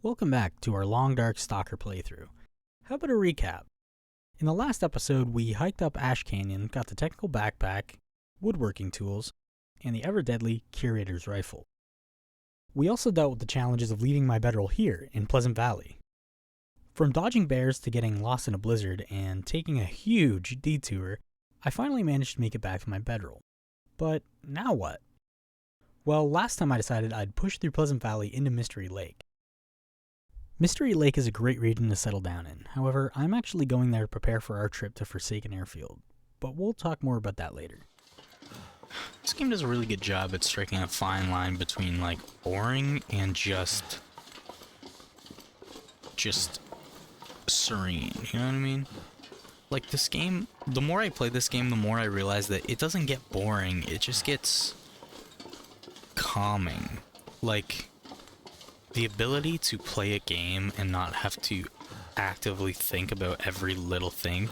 Welcome back to our long dark Stalker playthrough. How about a recap? In the last episode, we hiked up Ash Canyon, got the technical backpack, woodworking tools, and the ever-deadly Curator's Rifle. We also dealt with the challenges of leaving my bedroll here in Pleasant Valley. From dodging bears to getting lost in a blizzard and taking a huge detour, I finally managed to make it back to my bedroll. But now what? Well, last time I decided I'd push through Pleasant Valley into Mystery Lake. Mystery Lake is a great region to settle down in. However, I'm actually going there to prepare for our trip to Forsaken Airfield. But we'll talk more about that later. This game does a really good job at striking a fine line between, boring and just serene, you know what I mean? This game, the more I play this game, the more I realize that it doesn't get boring, it just gets calming. The ability to play a game and not have to actively think about every little thing,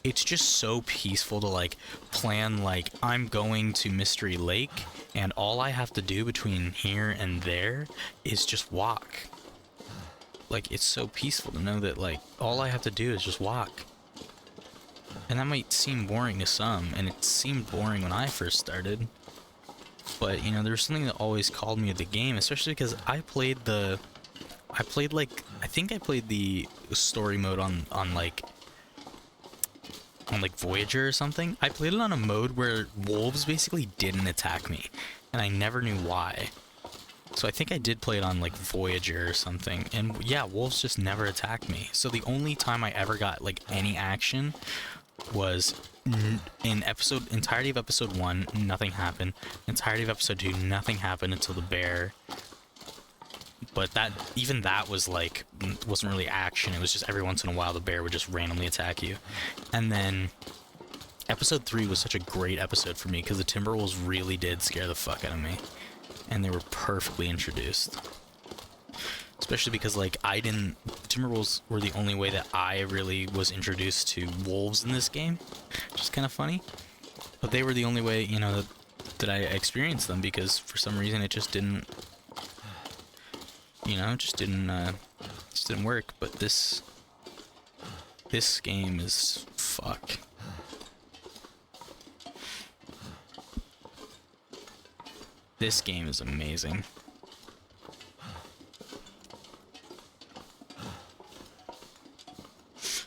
it's just so peaceful to plan I'm going to Mystery Lake and all I have to do between here and there is just walk. It's so peaceful to know that all I have to do is just walk. And that might seem boring to some, and it seemed boring when I first started. But, there was something that always called me to the game, especially because I played the story mode on Voyager or something. I played it on a mode where wolves basically didn't attack me, and I never knew why. So I think I did play it on Voyager or something, and yeah, wolves just never attacked me. So the only time I ever got any action was in entirety of episode 1, nothing happened. Entirety of episode 2, nothing happened until the bear. But even that was wasn't really action. It was just every once in a while the bear would just randomly attack you. And then episode 3 was such a great episode for me because the Timberwolves really did scare the fuck out of me, and they were perfectly introduced. Especially because Timberwolves were the only way that I really was introduced to wolves in this game, which is kind of funny. But they were the only way, that I experienced them, because for some reason it just didn't, just didn't work. But this game is fuck. This game is amazing.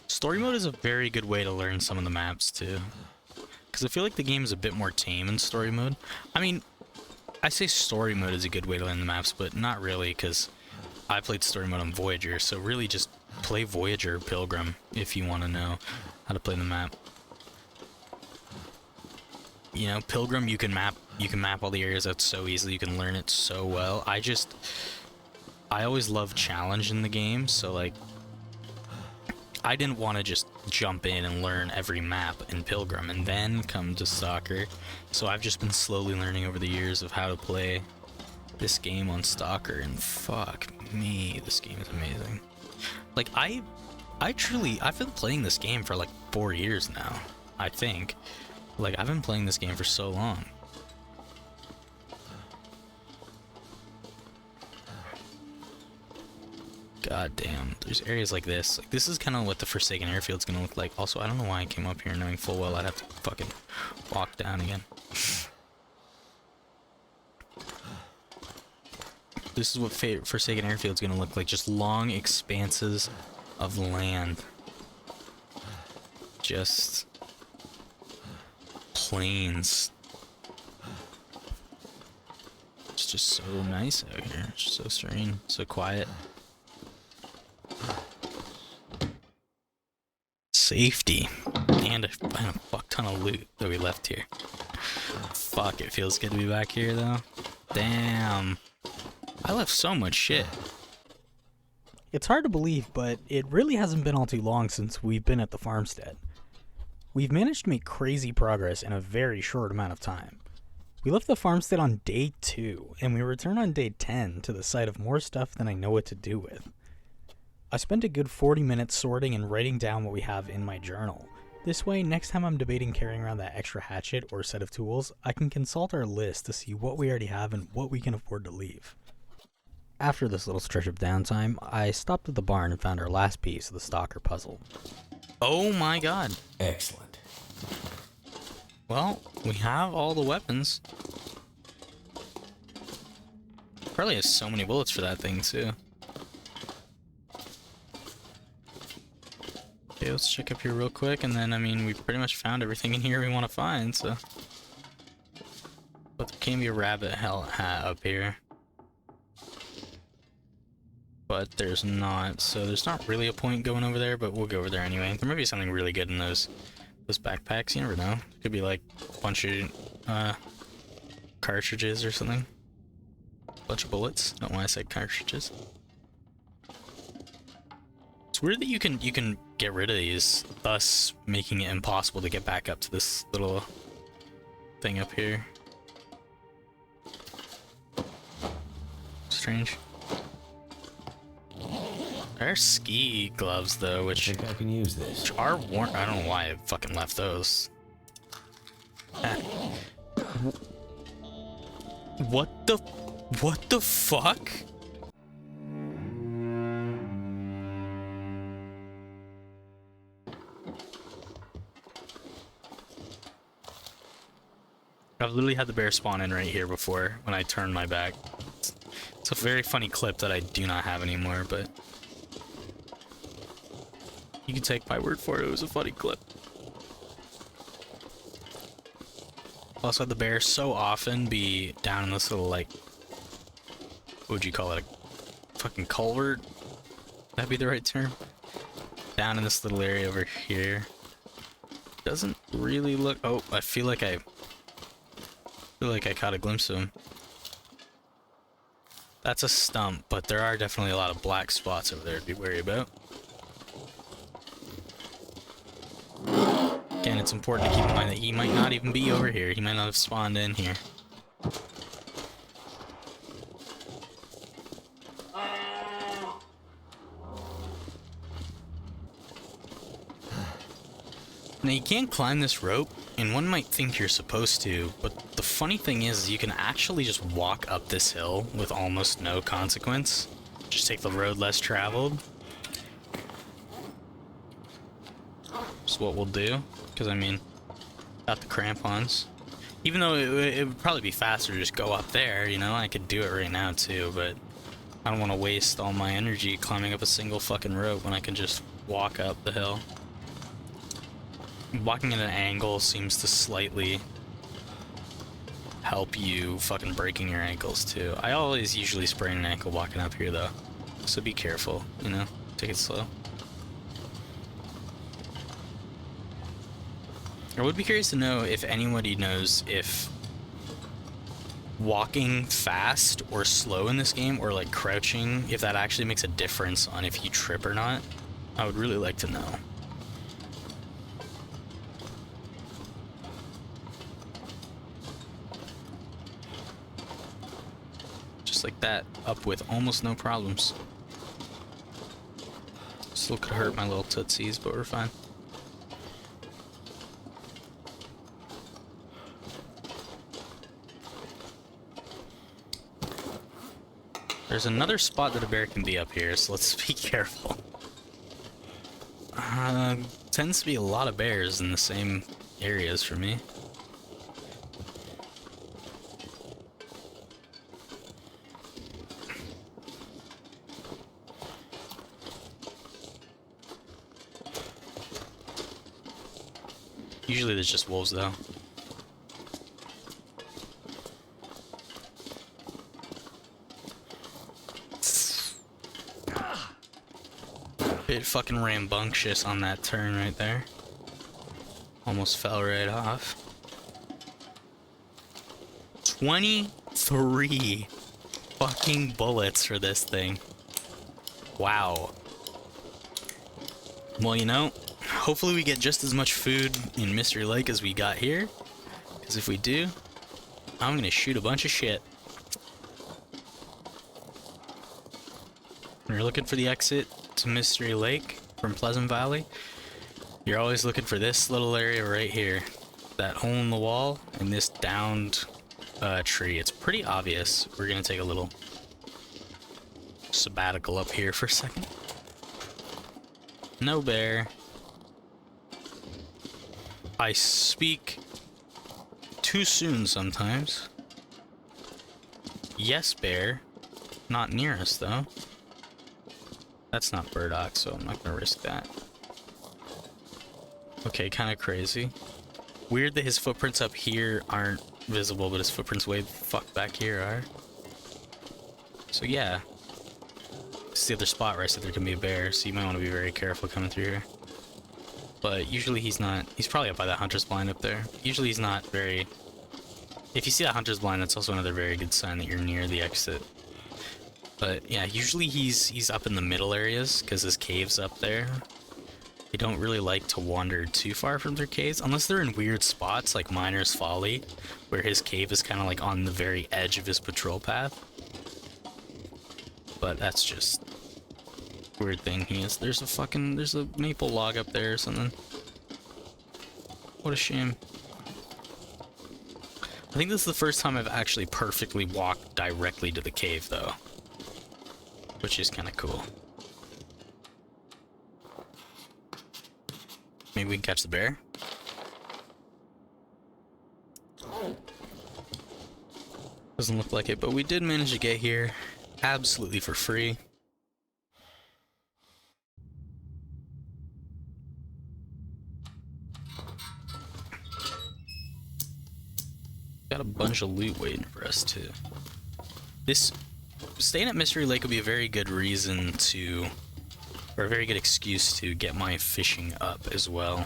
Story mode is a very good way to learn some of the maps too, because I feel like the game is a bit more tame in story mode. I mean, I say story mode is a good way to learn the maps, but not really, because I played story mode on Voyager, so really just play Voyager Pilgrim if you want to know how to play the map. Pilgrim, you can map all the areas out so easily, you can learn it so well. I always love challenge in the game, so I didn't want to just jump in and learn every map in Pilgrim and then come to Stalker. So I've just been slowly learning over the years of how to play this game on Stalker, and fuck me, this game is amazing. I've been playing this game for 4 years now, I think. I've been playing this game for so long. God damn, there's areas like this. This is kind of what the Forsaken Airfield's gonna look like. Also, I don't know why I came up here knowing full well I'd have to fucking walk down again. This is what Forsaken Airfield's gonna look like. Just long expanses of land. Just plains. It's just so nice out here. It's just so serene, so quiet. Safety and a fuck ton of loot that we left here. Fuck, it feels good to be back here though. Damn, I left so much shit. It's hard to believe, but it really hasn't been all too long since we've been at the farmstead. We've managed to make crazy progress in a very short amount of time. We left the farmstead on day 2, and we returned on day 10 to the site of more stuff than I know what to do with. I spent a good 40 minutes sorting and writing down what we have in my journal. This way, next time I'm debating carrying around that extra hatchet or set of tools, I can consult our list to see what we already have and what we can afford to leave. after this little stretch of downtime, I stopped at the barn and found our last piece of the Stalker puzzle. Oh my god. Excellent. Well, we have all the weapons. Probably has so many bullets for that thing, too. Okay, let's check up here real quick, and then, I mean, we pretty much found everything in here we want to find, so... But there can be a rabbit hat up here. But there's not, so there's not really a point going over there, but we'll go over there anyway. There might be something really good in those backpacks, you never know. Could be like a bunch of cartridges or something. Bunch of bullets. Don't know why I said cartridges. It's weird that you can get rid of these, thus making it impossible to get back up to this little thing up here. Strange. There are ski gloves though, which I think I can use this. Which are worn. I don't know why I fucking left those. What the fuck? I've literally had the bear spawn in right here before when I turned my back. It's a very funny clip that I do not have anymore, but you can take my word for it, it was a funny clip. Also, the bears so often be down in this little, like, what would you call it, a fucking culvert? That'd be the right term? Down in this little area over here. Doesn't really look, oh, I feel like I caught a glimpse of him. That's a stump, but there are definitely a lot of black spots over there to be wary about. Again, it's important to keep in mind that he might not even be over here. He might not have spawned in here. Now, you can't climb this rope, and one might think you're supposed to, but the funny thing is you can actually just walk up this hill with almost no consequence. Just take the road less traveled. That's what we'll do, because I mean, got the crampons. Even though it would probably be faster to just go up there, you know, I could do it right now too, but I don't want to waste all my energy climbing up a single fucking rope when I can just walk up the hill. Walking at an angle seems to slightly help you fucking breaking your ankles too. I always usually sprain an ankle walking up here though, so be careful, you know, take it slow. I would be curious to know if anybody knows if walking fast or slow in this game, or like crouching, if that actually makes a difference on if you trip or not. I would really like to know. Just like that, up with almost no problems. Still could hurt my little tootsies, but we're fine. There's another spot that a bear can be up here, so let's be careful. Tends to be a lot of bears in the same areas for me. Usually there's just wolves though. Bit fucking rambunctious on that turn right there. Almost fell right off. 23 fucking bullets for this thing. Wow. Well, you know, hopefully we get just as much food in Mystery Lake as we got here. Because if we do, I'm gonna shoot a bunch of shit. When you're looking for the exit to Mystery Lake from Pleasant Valley, you're always looking for this little area right here. That hole in the wall and this downed tree. It's pretty obvious. We're gonna take a little sabbatical up here for a second. No bear. I speak too soon sometimes. Yes, bear. Not near us, though. That's not burdock, so I'm not gonna risk that. Okay, kind of crazy. Weird that his footprints up here aren't visible, but his footprints way the fuck back here are. So yeah. This is the other spot where I said there can be a bear, so you might want to be very careful coming through here. But usually he's not. He's probably up by that hunter's blind up there. Usually he's not very... If you see that hunter's blind, that's also another very good sign that you're near the exit. But yeah, usually he's up in the middle areas because his cave's up there. They don't really like to wander too far from their caves unless they're in weird spots like Miner's Folly, where his cave is kind of like on the very edge of his patrol path. But that's just a weird thing. There's a maple log up there or something. What a shame. I think this is the first time I've actually perfectly walked directly to the cave though, which is kind of cool. Maybe we can catch the bear? Doesn't look like it, but we did manage to get here absolutely for free. Got a bunch of loot waiting for us too. Staying at Mystery Lake would be a very good reason to... or a very good excuse to get my fishing up as well.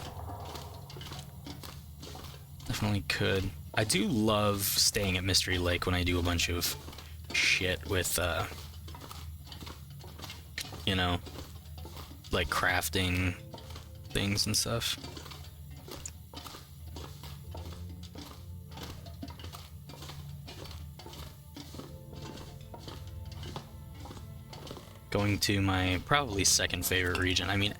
Definitely could. I do love staying at Mystery Lake when I do a bunch of shit with, you know, like crafting things and stuff. Going to my probably second favorite region. I mean,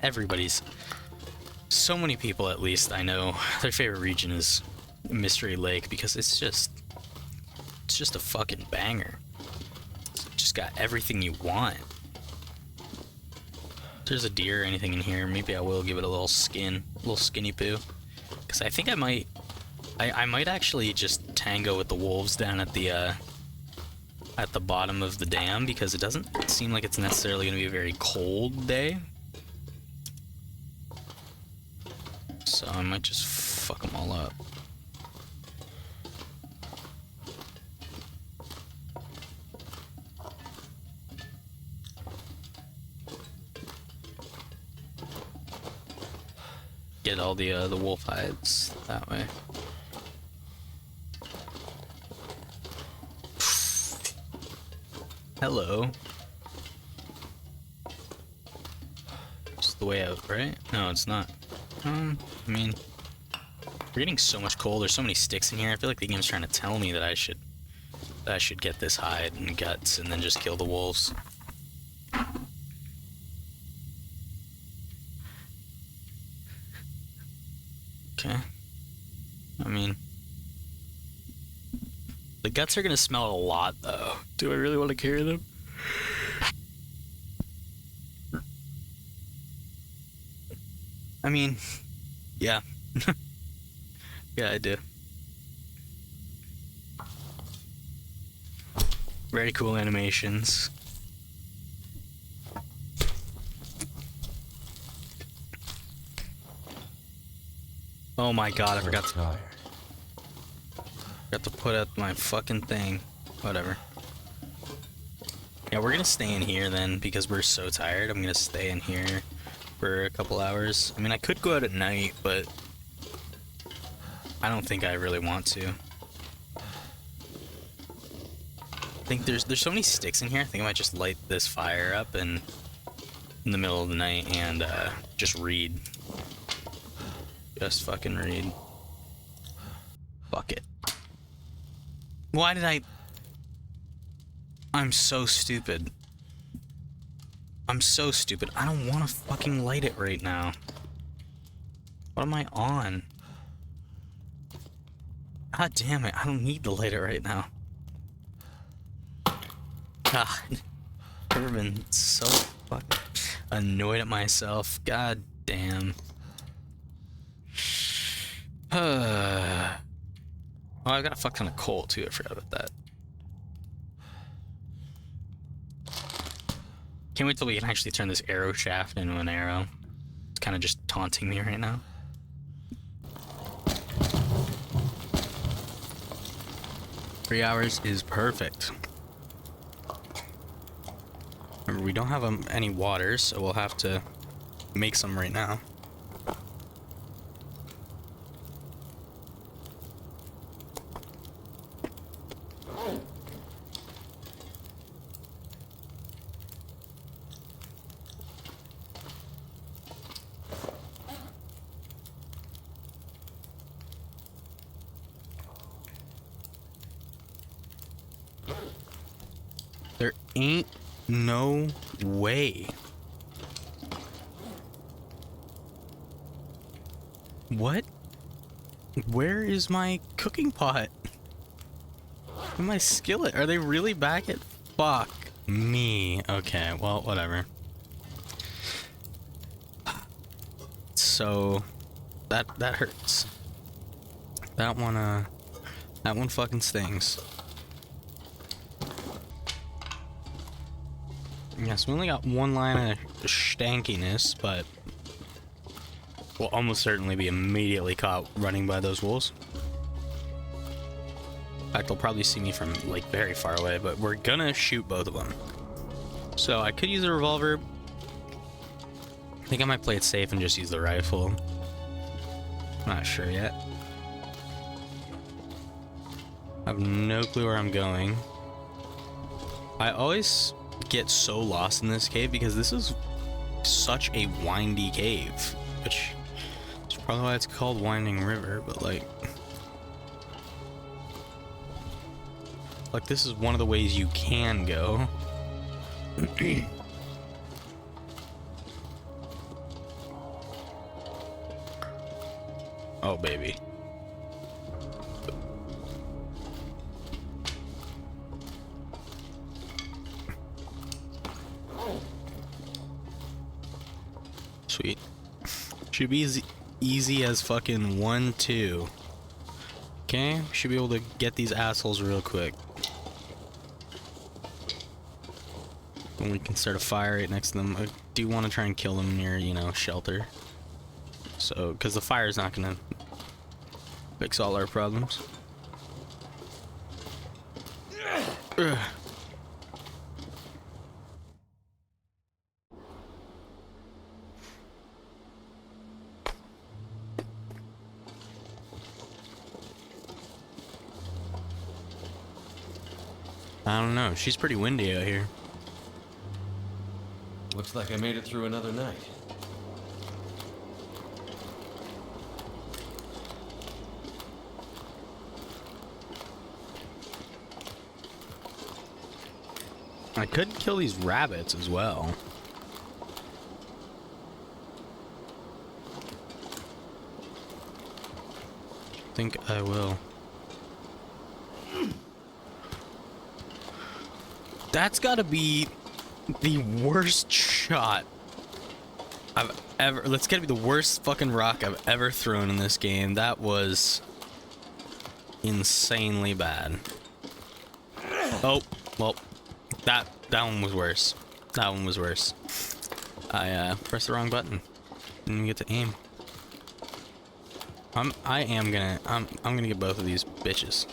so many people at least I know, their favorite region is Mystery Lake because it's just a fucking banger. It's just got everything you want. If there's a deer or anything in here, maybe I will give it a little skinny poo. Because I think I might actually just tango with the wolves down at the bottom of the dam, because it doesn't seem like it's necessarily going to be a very cold day. So I might just fuck them all up. Get all the wolf hides that way. Hello. It's the way out, right? No, it's not. I mean, we're getting so much coal. There's so many sticks in here. I feel like the game's trying to tell me that I should get this hide and guts and then just kill the wolves. Okay. I mean, the guts are gonna smell a lot, though. Do I really want to carry them? I mean, yeah. Yeah, I do. Very cool animations. Oh my god, I forgot to put out my fucking thing. Whatever. Yeah, we're gonna stay in here then, because we're so tired. I'm gonna stay in here for a couple hours. I mean, I could go out at night, but I don't think I really want to. I think there's so many sticks in here. I think I might just light this fire up and in the middle of the night and just read. Just fucking read. Fuck it. Why did I'm so stupid. I'm so stupid. I don't want to fucking light it right now. What am I on? God damn it. I don't need to light it right now. God. never been so fucking annoyed at myself. God damn. Oh, I've got a fuck ton of coal too. I forgot about that. Can't wait till we can actually turn this arrow shaft into an arrow. It's kind of just taunting me right now. Three hours is perfect. Remember, we don't have any water, so we'll have to make some right now. There ain't no way. What? Where is my cooking pot? And my skillet? Are they really back at? Fuck me. Okay, well, whatever. So that hurts. That one fucking stings. Yes, we only got one line of stankiness, but we'll almost certainly be immediately caught running by those wolves. In fact, they'll probably see me from, like, very far away, but we're gonna shoot both of them. So I could use a revolver. I think I might play it safe and just use the rifle. Not sure yet. I have no clue where I'm going. I always get so lost in this cave because this is such a windy cave, which is probably why it's called Winding River, but like this is one of the ways you can go. Oh baby. Sweet. Should be easy as fucking 1, 2. Okay, should be able to get these assholes real quick. And we can start a fire right next to them. I do want to try and kill them near, you know, shelter. So, because the fire is not gonna fix all our problems. Ugh. I don't know. She's pretty windy out here. Looks like I made it through another night. I could kill these rabbits as well. I think I will. That's gotta be the worst shot I've ever... That's gotta be the worst fucking rock I've ever thrown in this game. That was insanely bad. Oh, well, that one was worse. That one was worse. I pressed the wrong button. Didn't even get to aim. I'm gonna get both of these bitches.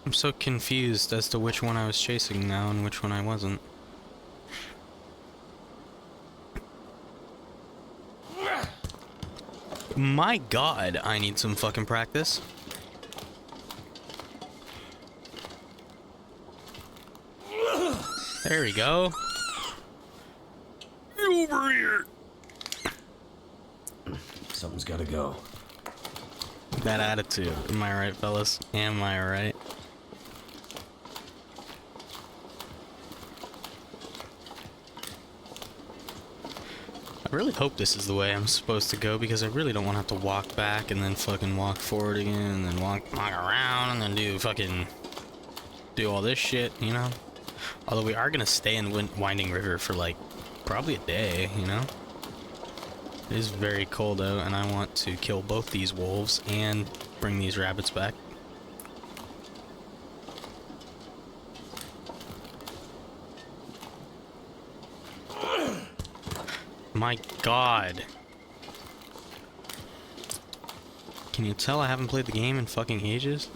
I'm so confused as to which one I was chasing now and which one I wasn't. My god, I need some fucking practice. There we go. Get over here. Something's gotta go. That attitude. Am I right, fellas? Am I right? I really hope this is the way I'm supposed to go, because I really don't want to have to walk back and then fucking walk forward again and then walk around and then do all this shit, you know? Although we are gonna stay in Winding River for like probably a day, you know? It is very cold out, and I want to kill both these wolves and bring these rabbits back. My god. Can you tell I haven't played the game in fucking ages?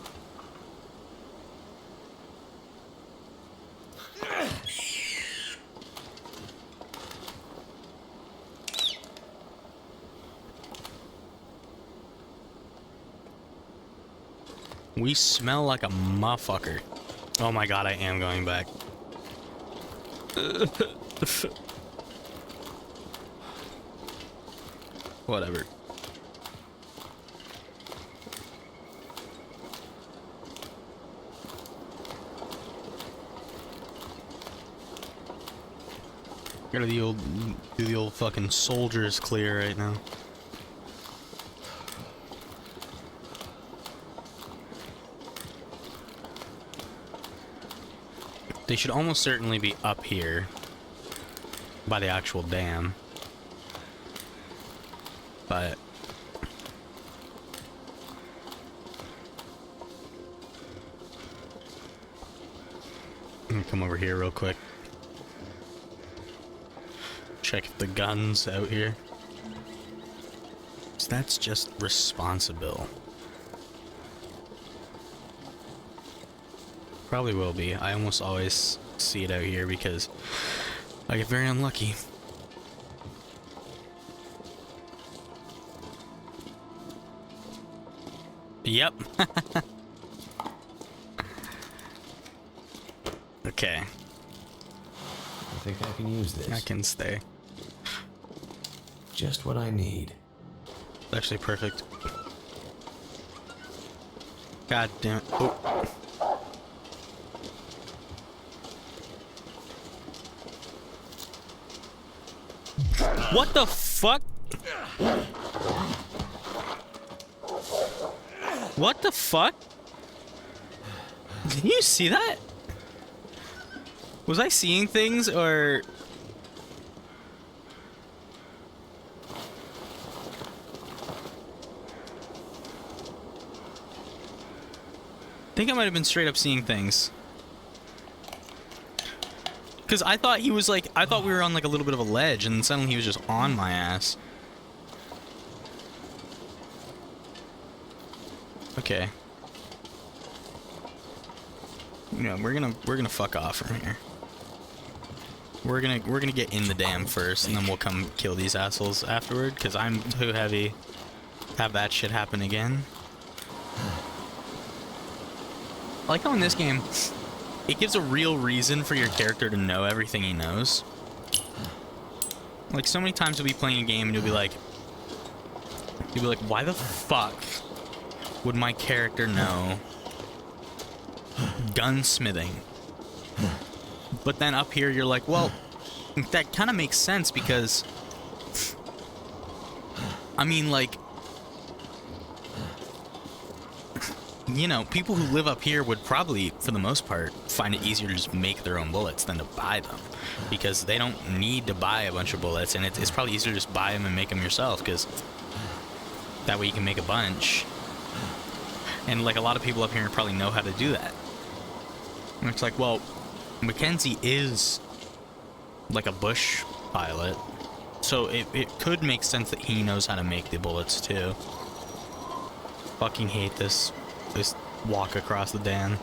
We smell like a motherfucker. Oh my god, I am going back. Whatever. Gotta do the old fucking soldiers clear right now. They should almost certainly be up here by the actual dam. But I'm gonna come over here real quick. Check if the gun's out here. So that's just responsible. Probably will be. I almost always see it out here because I get very unlucky. Yep. Okay. I think I can use this. I can stay. Just what I need. Actually perfect. God damn it. Oh. What the fuck? What the fuck? Did you see that? Was I seeing things, or... I think I might have been straight up seeing things. Because I thought he was like... I thought we were on like a little bit of a ledge, and then suddenly he was just on my ass. Okay. You know, we're gonna fuck off from here. We're gonna get in the dam first, and then we'll come kill these assholes afterward, because I'm too heavy to have that shit happen again. I like how in this game, it gives a real reason for your character to know everything he knows. Like, so many times you'll be playing a game and you'll be like, why the fuck would my character know gunsmithing? But then up here you're like, well, that kind of makes sense because, I mean, like, you know, people who live up here would probably, for the most part, find it easier to just make their own bullets than to buy them, because they don't need to buy a bunch of bullets, and it's probably easier to just buy them and make them yourself, because that way you can make a bunch. And like, a lot of people up here probably know how to do that. And it's like, well, Mackenzie is like a bush pilot, so it could make sense that he knows how to make the bullets too. Fucking hate this walk across the dam.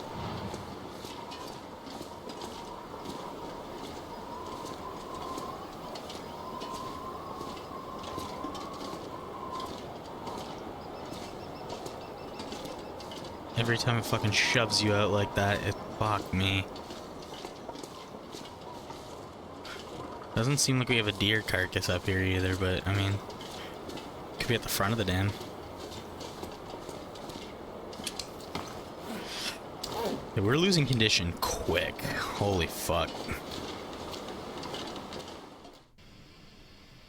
Every time it fucking shoves you out like that, it fuck me. Doesn't seem like we have a deer carcass up here either, but I mean, could be at the front of the dam. Yeah, we're losing condition quick. Holy fuck.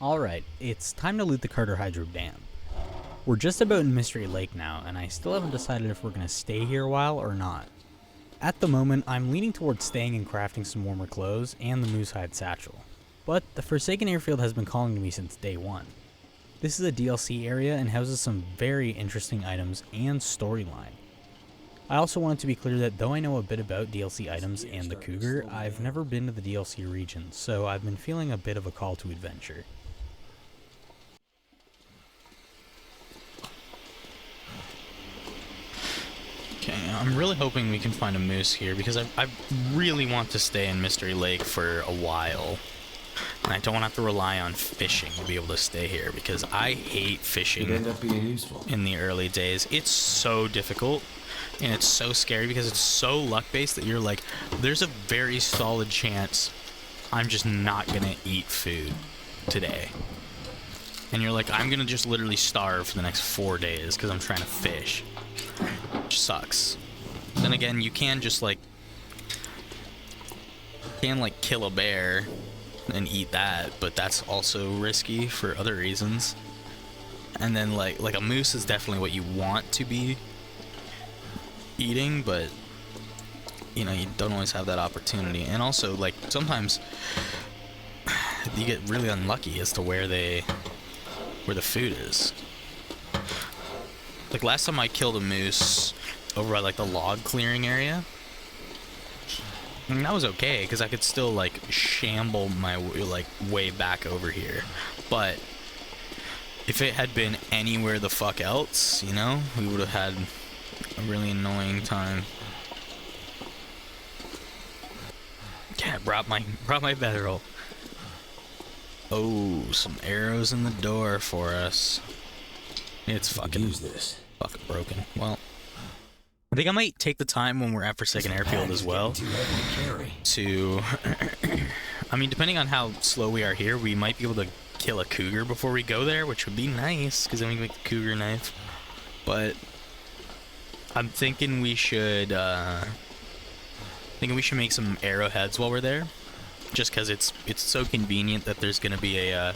Alright, it's time to loot the Carter Hydro Dam. We're just about in Mystery Lake now, and I still haven't decided if we're going to stay here a while or not. At the moment, I'm leaning towards staying and crafting some warmer clothes and the moose hide satchel. But the Forsaken Airfield has been calling to me since day one. This is a DLC area and houses some very interesting items and storyline. I also wanted to be clear that though I know a bit about DLC items and the Cougar, I've never been to the DLC region, so I've been feeling a bit of a call to adventure. Okay, I'm really hoping we can find a moose here because I really want to stay in Mystery Lake for a while. And I don't want to have to rely on fishing to be able to stay here because I hate fishing It'd end up being useful. in the early days. It's so difficult and it's so scary because it's so luck-based that you're like, there's a very solid chance I'm just not going to eat food today. And you're like, I'm going to just literally starve for the next 4 days because I'm trying to fish. Which sucks. Then again, you can just like kill a bear and eat that, but that's also risky for other reasons. And then like a moose is definitely what you want to be eating, but you know, you don't always have that opportunity. And also like sometimes you get really unlucky as to where the food is. Like last time I killed a moose over at like the log clearing area, and that was okay because I could still like shamble my way back over here. But if it had been anywhere the fuck else, you know, we would have had a really annoying time. Yeah, brought my bedroll. Oh, some arrows in the door for us. It's fucking use this. Fucking broken. Well, I think I might take the time when we're at Forsaken Airfield as well to I mean, depending on how slow we are here, we might be able to kill a cougar before we go there, which would be nice because then we can make the cougar knife. But I'm thinking we should make some arrowheads while we're there, just because it's so convenient that there's gonna be a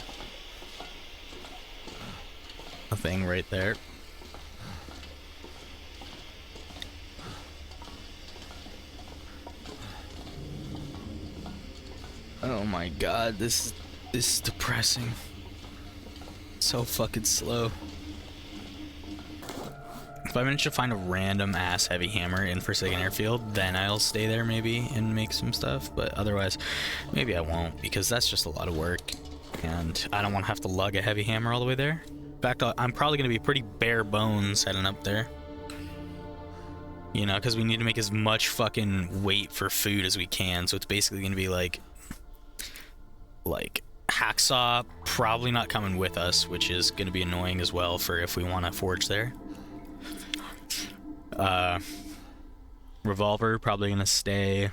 thing right there. Oh my god, this is depressing. So fucking slow. If I manage to find a random ass heavy hammer in Forsaken Airfield, then I'll stay there maybe and make some stuff, but otherwise maybe I won't because that's just a lot of work and I don't want to have to lug a heavy hammer all the way there. In fact, I'm probably going to be pretty bare bones heading up there. You know, because we need to make as much fucking weight for food as we can, so it's basically going to be like hacksaw probably not coming with us, which is going to be annoying as well for if we want to forge there. Revolver probably going to stay.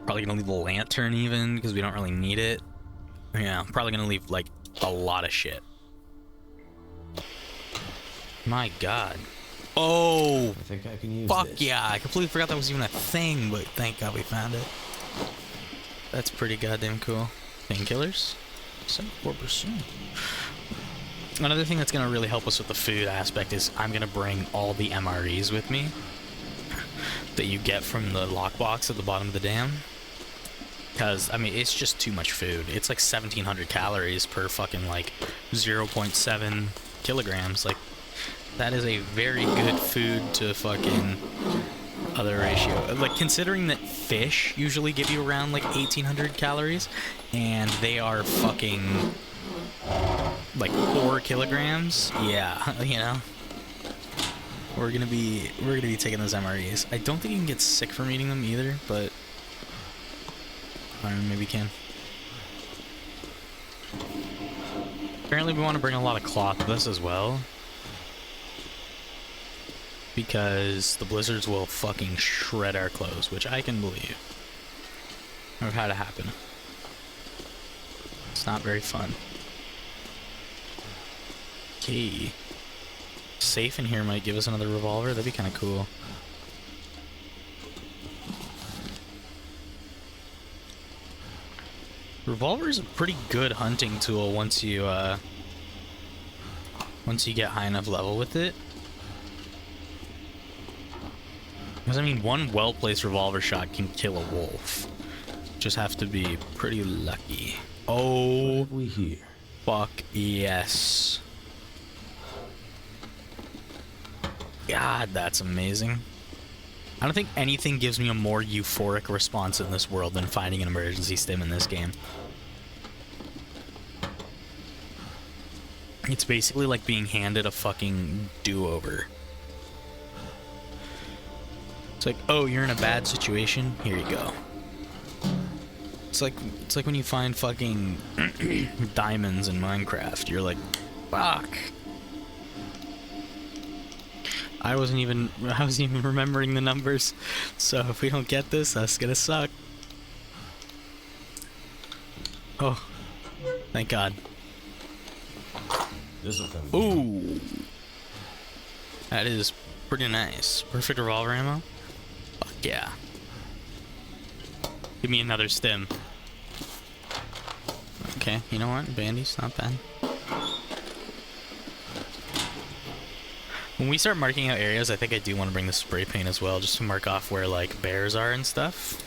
Probably going to leave the lantern even because we don't really need it. Yeah, probably going to leave like a lot of shit. My god. Oh, I think I can use fuck this. yeah, I completely forgot that was even a thing, but thank god we found it. That's pretty goddamn cool. Painkillers? 74%. Another thing that's going to really help us with the food aspect is I'm going to bring all the MREs with me that you get from the lockbox at the bottom of the dam. Because, I mean, it's just too much food. It's like 1,700 calories per fucking, like, 0.7 kilograms. Like, that is a very good food to fucking other ratio. Like, considering that fish usually give you around, like, 1,800 calories, and they are fucking, like, 4 kilograms, yeah, you know? We're gonna be taking those MREs. I don't think you can get sick from eating them either, but I don't know, maybe you can. Apparently we want to bring a lot of cloth with us as well, because the blizzards will fucking shred our clothes, which I can believe. I've had it happen. It's not very fun. Okay. Safe in here might give us another revolver. That'd be kind of cool. Revolver is a pretty good hunting tool once you get high enough level with it. Because I mean, one well-placed revolver shot can kill a wolf. Just have to be pretty lucky. Oh, We here. fuck yes. God, that's amazing. I don't think anything gives me a more euphoric response in this world than finding an emergency stim in this game. It's basically like being handed a fucking do-over. It's like, oh, you're in a bad situation? Here you go. It's like when you find fucking diamonds in Minecraft. You're like, fuck. I wasn't even remembering the numbers. So if we don't get this, that's gonna suck. Oh, thank God. This will come. Ooh, that is pretty nice. Perfect revolver ammo. Fuck yeah. Give me another stim. Okay, you know what? Bandy's not bad. When we start marking out areas, I think I do want to bring the spray paint as well, just to mark off where, like, bears are and stuff.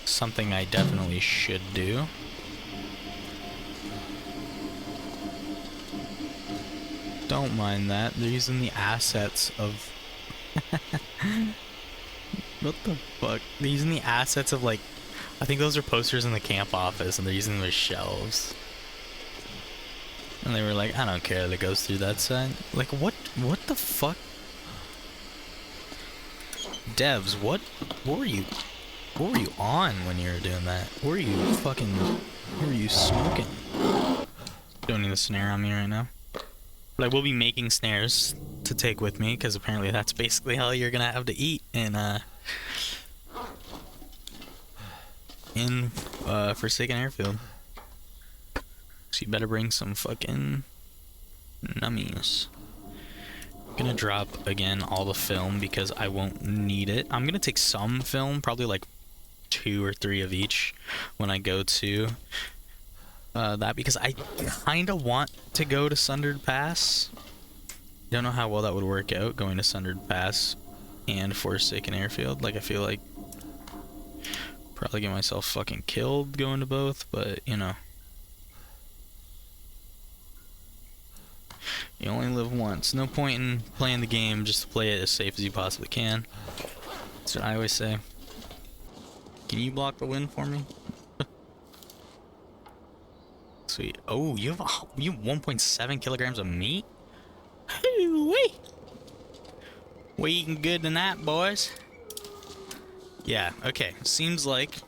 Something I definitely should do. Don't mind that. They're using the assets of... What the fuck? They're using the assets of, like... I think those are posters in the camp office, and they're using them as shelves. And they were like, I don't care that it goes through that side. Like, what the fuck? Devs, what were you on when you were doing that? What were you smoking? Don't need a snare on me right now. But I will be making snares to take with me, because apparently that's basically how you're gonna have to eat in Forsaken Airfield. So you better bring some fucking nummies. I'm gonna drop again all the film because I won't need it. I'm gonna take some film, probably like 2 or 3 of each when I go to that, because I kinda want to go to Sundered Pass. Don't know how well that would work out, going to Sundered Pass and Forsaken Airfield. Like, I feel like probably get myself fucking killed going to both, but you know. You only live once. No point in playing the game just to play it as safe as you possibly can. That's what I always say. Can you block the wind for me? Sweet. Oh, you have 1.7 kilograms of meat? Hoo-wee! We eating good tonight, boys. Yeah, okay. Seems like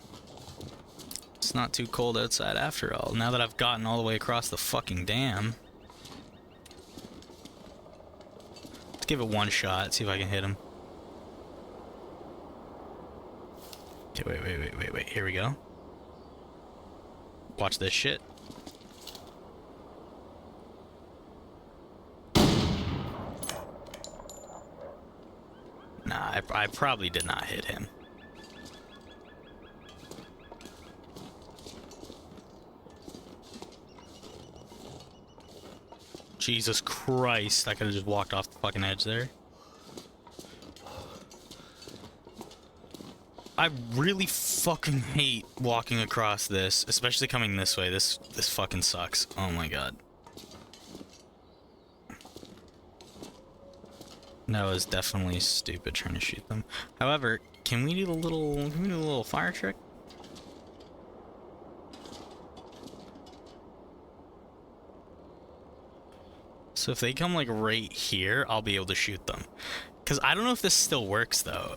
it's not too cold outside after all. Now that I've gotten all the way across the fucking dam. Let's give it one shot, see if I can hit him. Okay, wait. Here we go. Watch this shit. Nah, I probably did not hit him. Jesus Christ, I could have just walked off the fucking edge there. I really fucking hate walking across this, especially coming this way. This fucking sucks. Oh my god. That was definitely stupid trying to shoot them. However, can we do a little fire trick? So if they come like right here, I'll be able to shoot them. Cause I don't know if this still works though.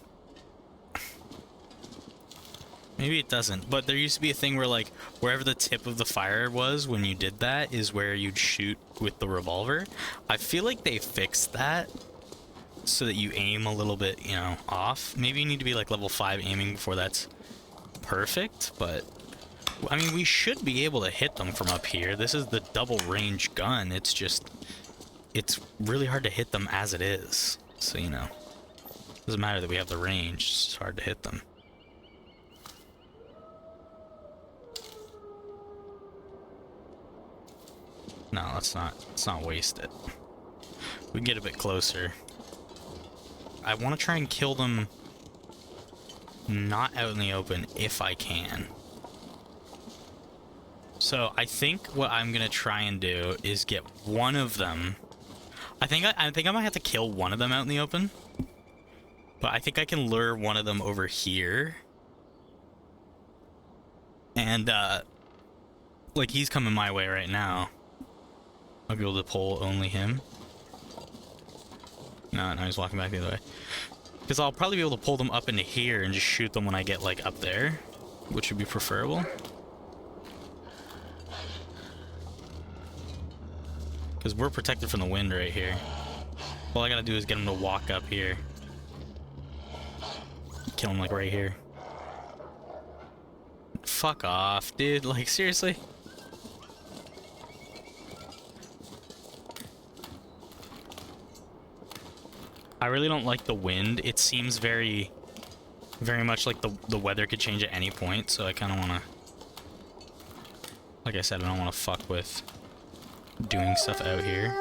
Maybe it doesn't, but there used to be a thing where like wherever the tip of the fire was when you did that is where you'd shoot with the revolver. I feel like they fixed that so that you aim a little bit, you know, off. Maybe you need to be like level 5 aiming before that's perfect, but I mean, we should be able to hit them from up here. This is the double range gun. It's just, it's really hard to hit them as it is. So, you know, doesn't matter that we have the range, it's hard to hit them. No, let's not waste it. We can get a bit closer. I want to try and kill them not out in the open if I can. So I think what I'm gonna try and do is get one of them. I think I might have to kill one of them out in the open. But I think I can lure one of them over here. And like he's coming my way right now. I'll be able to pull only him. No, he's walking back the other way. Because I'll probably be able to pull them up into here and just shoot them when I get like up there, which would be preferable. Because we're protected from the wind right here. All I gotta do is get him to walk up here. Kill him like right here. Fuck off, dude. Like, seriously? I really don't like the wind. It seems very much like the weather could change at any point, so I kind of want to... Like I said, I don't want to fuck with doing stuff out here.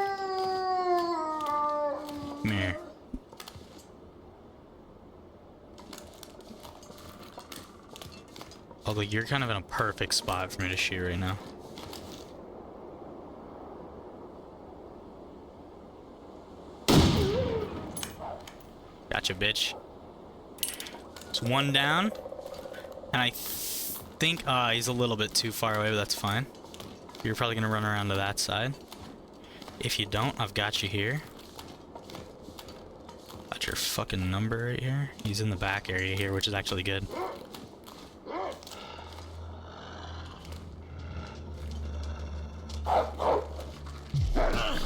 Come here. Although you're kind of in a perfect spot for me to shoot right now. Gotcha, bitch. It's one down. And I think he's a little bit too far away, but that's fine. You're probably gonna run around to that side. If you don't, I've got you here. Got your fucking number right here. He's in the back area here, which is actually good.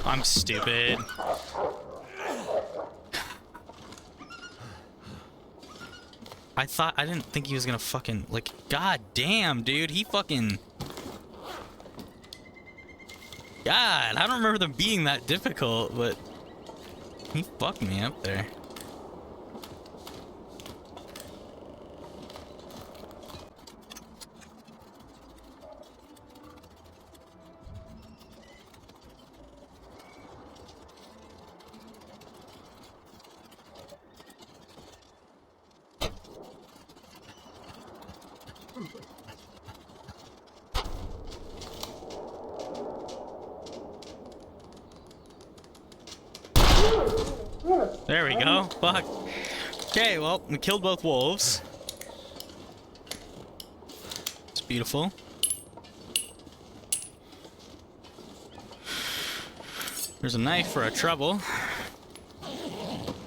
I'm stupid. I didn't think he was gonna fucking, like, god damn, dude, he fucking... God, I don't remember them being that difficult, but he fucked me up there. There we go. Fuck. Okay, well, we killed both wolves. It's beautiful. There's a knife for our trouble.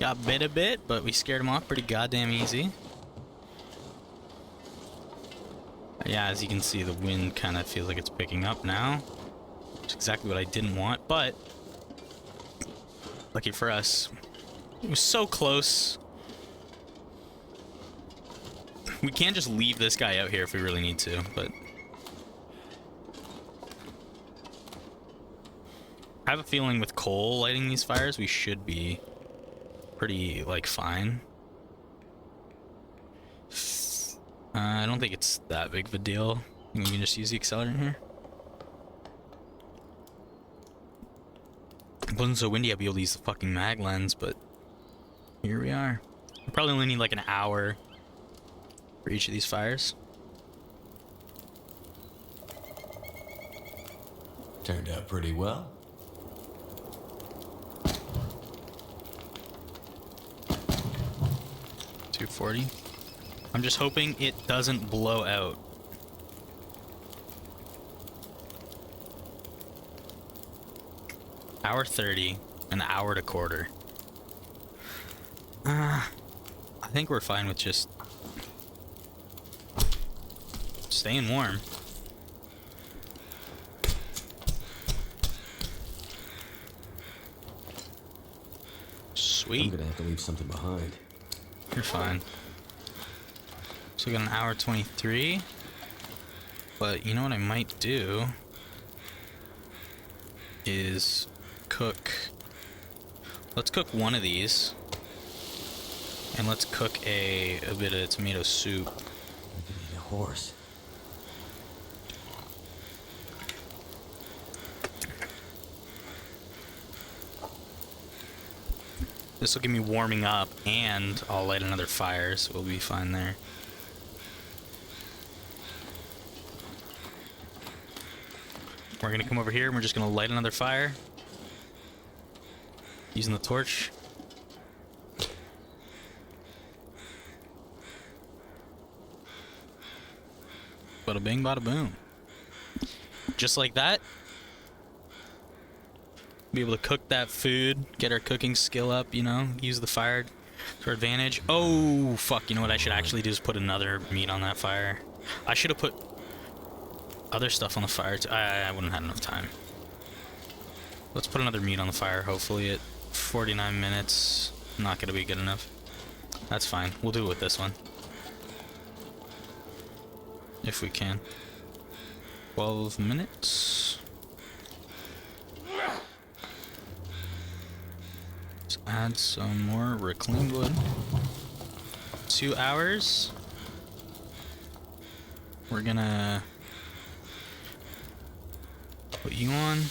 Got bit a bit, but we scared him off pretty goddamn easy. Yeah, as you can see, the wind kind of feels like it's picking up now. Which is exactly what I didn't want, but lucky for us, it was so close. We can't just leave this guy out here if we really need to, but I have a feeling with coal lighting these fires, we should be pretty, like, fine. I don't think it's that big of a deal. We can just use the accelerant here. If it wasn't so windy, I'd be able to use the fucking mag lens, but here we are. We probably only need like an hour for each of these fires. Turned out pretty well. .240. I'm just hoping it doesn't blow out. Hour 30, an hour and a quarter. I think we're fine with just staying warm. Sweet. I'm gonna have to leave something behind. You're fine. So we got an hour 23. But you know what I might do is cook. Let's cook one of these. And let's cook a bit of tomato soup. I could eat a horse. This will give me warming up, and I'll light another fire, so we'll be fine there. We're gonna come over here, and we're just gonna light another fire. Using the torch. Bada bing, bada boom. Just like that. Be able to cook that food, get our cooking skill up, you know, use the fire to our advantage. Oh, fuck, you know what I should actually do is put another meat on that fire. I should have put other stuff on the fire too. I wouldn't have had enough time. Let's put another meat on the fire, hopefully at 49 minutes. Not gonna be good enough. That's fine, we'll do it with this one. If we can. 12 minutes. Let's add some more reclaimed wood. 2 hours. We're gonna put you on.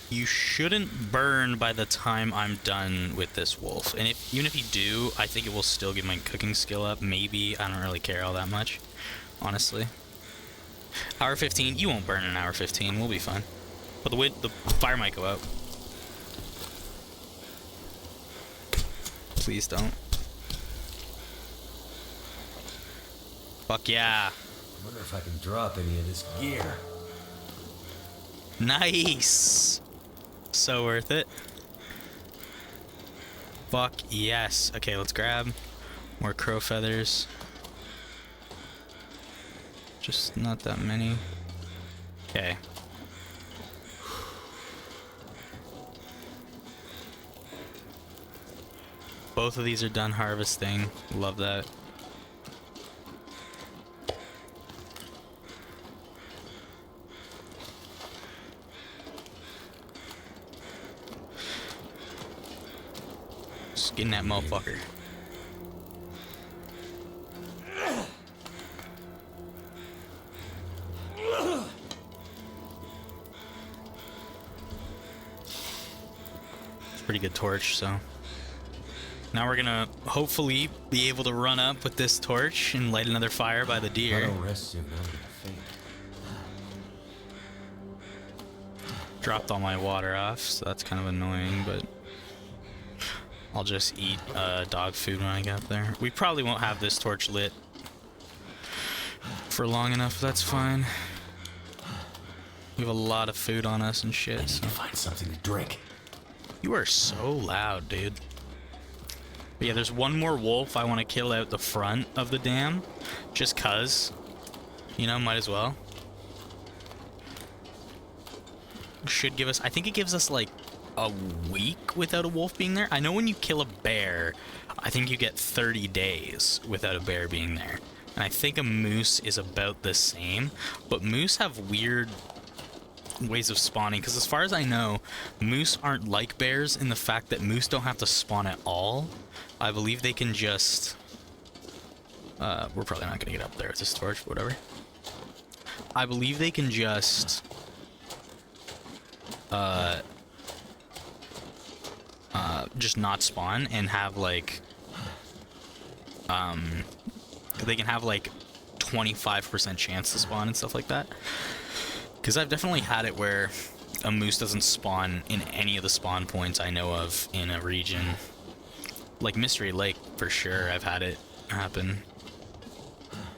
You shouldn't burn by the time I'm done with this wolf. And even if you do, I think it will still get my cooking skill up. Maybe. I don't really care all that much, honestly. Hour 15. You won't burn in hour 15. We'll be fine. But the fire might go out. Please don't. Fuck yeah. I wonder if I can drop any of this gear. Nice. So worth it. Fuck yes. Okay, let's grab more crow feathers. Just not that many. Okay. Both of these are done harvesting. Love that. Just getting that motherfucker. It's a pretty good torch, so. Now we're gonna hopefully be able to run up with this torch and light another fire by the If I deer. don't rest soon, I'm gonna faint. Dropped all my water off, so that's kind of annoying, but I'll just eat dog food when I get there. We probably won't have this torch lit for long enough, that's fine. We have a lot of food on us and I shit, need so. to find something to drink. You are so loud, dude. But yeah, there's one more wolf I want to kill out the front of the dam. Just cuz. You know, might as well. Should give us... I think it gives us, like, a week without a wolf being there. I know when you kill a bear, I think you get 30 days without a bear being there. And I think a moose is about the same. But moose have weird ways of spawning, because as far as I know, moose aren't like bears in the fact that moose don't have to spawn at all. I believe they can just... we're probably not going to get up there with this torch, but whatever. I believe they can just... just not spawn and have, like... they can have, like, 25% chance to spawn and stuff like that. Because I've definitely had it where a moose doesn't spawn in any of the spawn points I know of in a region. Like Mystery Lake, for sure, I've had it happen.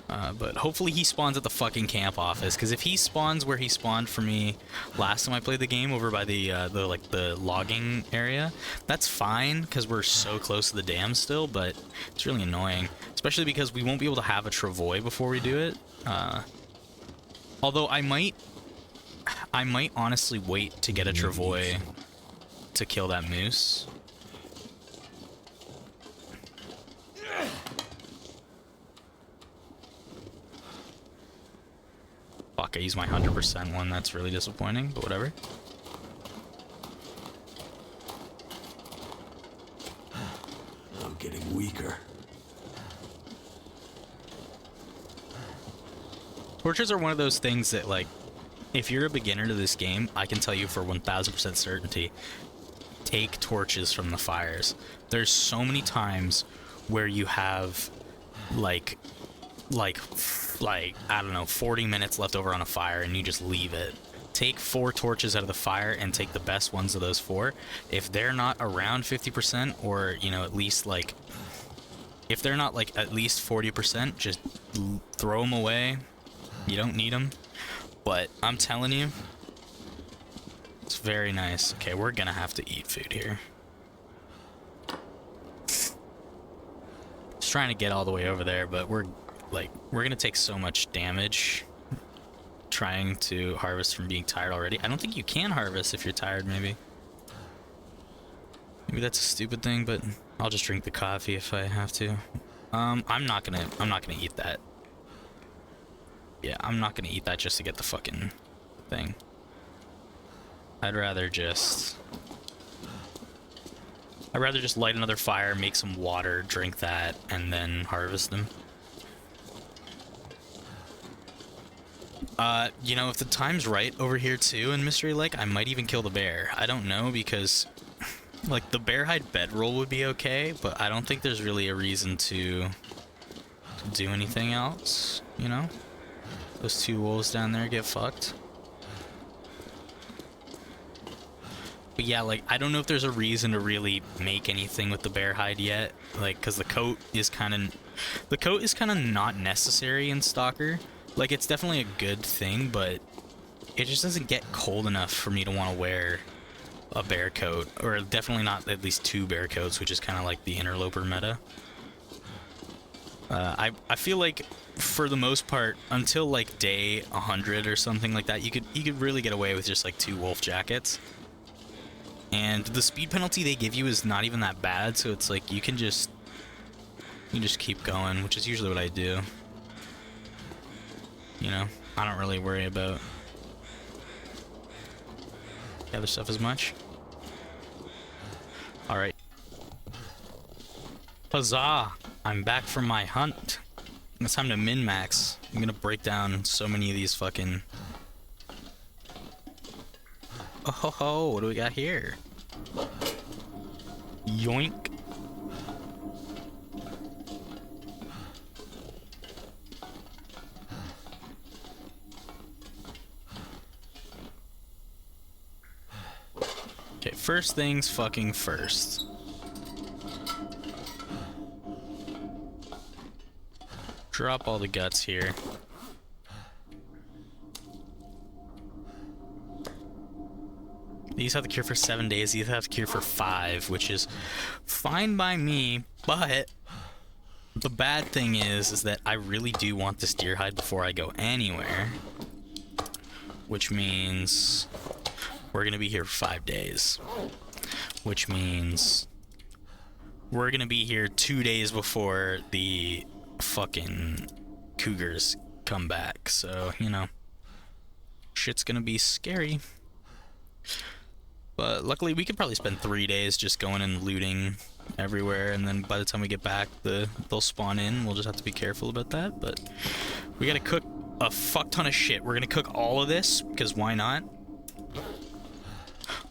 But hopefully he spawns at the fucking camp office, because if he spawns where he spawned for me last time I played the game, over by the logging area, that's fine, because we're so close to the dam still, but it's really annoying. Especially because we won't be able to have a travois before we do it. Although I might honestly wait to get a travois to kill that moose. Fuck, I used my 100% one. That's really disappointing, but whatever. I'm getting weaker. Torches are one of those things that, like, if you're a beginner to this game, I can tell you for 1000% certainty, take torches from the fires. There's so many times where you have like I don't know, 40 minutes left over on a fire and you just leave it. Take 4 torches out of the fire and take the best ones of those 4. If they're not around 50%, or you know, at least like, if they're not like at least 40%, just throw them away. You don't need them. But I'm telling you, it's very nice. Okay, we're gonna have to eat food here. Just trying to get all the way over there, but we're gonna take so much damage trying to harvest from being tired already. I don't think you can harvest if you're tired, maybe. Maybe that's a stupid thing, but I'll just drink the coffee if I have to. I'm not gonna eat that. Yeah, I'm not gonna eat that just to get the fucking thing. I'd rather just light another fire, make some water, drink that, and then harvest them. You know, if the time's right over here too in Mystery Lake, I might even kill the bear. I don't know, because like the bear hide bedroll would be okay, but I don't think there's really a reason to do anything else, you know? Those 2 wolves down there get fucked. But yeah, like, I don't know if there's a reason to really make anything with the bear hide yet. Like, because the coat is kind of not necessary in Stalker. Like, it's definitely a good thing, but it just doesn't get cold enough for me to want to wear a bear coat. Or definitely not at least 2 bear coats, which is kind of like the interloper meta. I feel like, for the most part, until like day 100 or something like that, you could really get away with just like 2 wolf jackets. And the speed penalty they give you is not even that bad, so it's like you can just keep going, which is usually what I do. You know, I don't really worry about the other stuff as much. Alright. Huzzah! I'm back from my hunt. It's time to min-max. I'm gonna break down so many of these fucking... Oh ho ho, what do we got here? Yoink. Okay, first things fucking first. Drop all the guts here. These have the cure for 7 days, these have the cure for 5, which is fine by me, but the bad thing is that I really do want this deer hide before I go anywhere. Which means we're gonna be here for 5 days. Which means we're gonna be here 2 days before the fucking cougars come back. So, you know, shit's gonna be scary. But luckily we could probably spend 3 days just going and looting everywhere, and then by the time we get back they'll spawn in. We'll just have to be careful about that, but we gotta cook a fuck ton of shit. We're gonna cook all of this, because why not?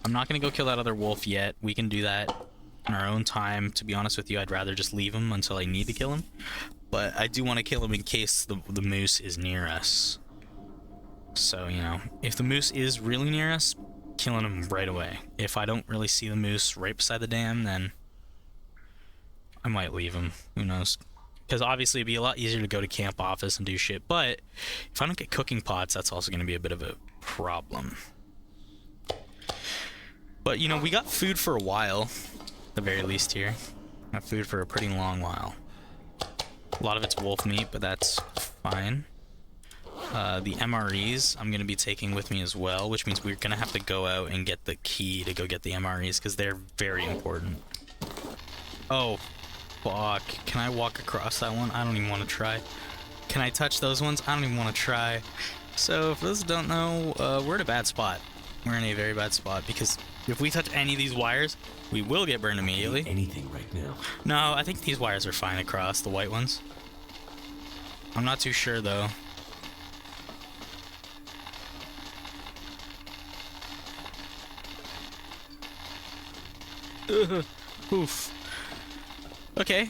I'm not gonna go kill that other wolf yet. We can do that in our own time. To be honest with you, I'd rather just leave him until I need to kill him. But I do want to kill him in case the moose is near us. So, you know, if the moose is really near us, killing him right away. If I don't really see the moose right beside the dam, then I might leave him. Who knows? Because obviously it'd be a lot easier to go to camp office and do shit. But if I don't get cooking pots, that's also going to be a bit of a problem. But, you know, we got food for a while, at the very least here. Got food for a pretty long while. A lot of it's wolf meat, but that's fine. The MREs I'm going to be taking with me as well, which means we're going to have to go out and get the key to go get the MREs, because they're very important. Oh, fuck. Can I walk across that one? I don't even want to try. Can I touch those ones? I don't even want to try. So, for those who don't know, we're in a bad spot. We're in a very bad spot, because if we touch any of these wires, we will get burned immediately. Anything right now. No, I think these wires are fine across, the white ones. I'm not too sure, though. Ugh. Oof. Okay.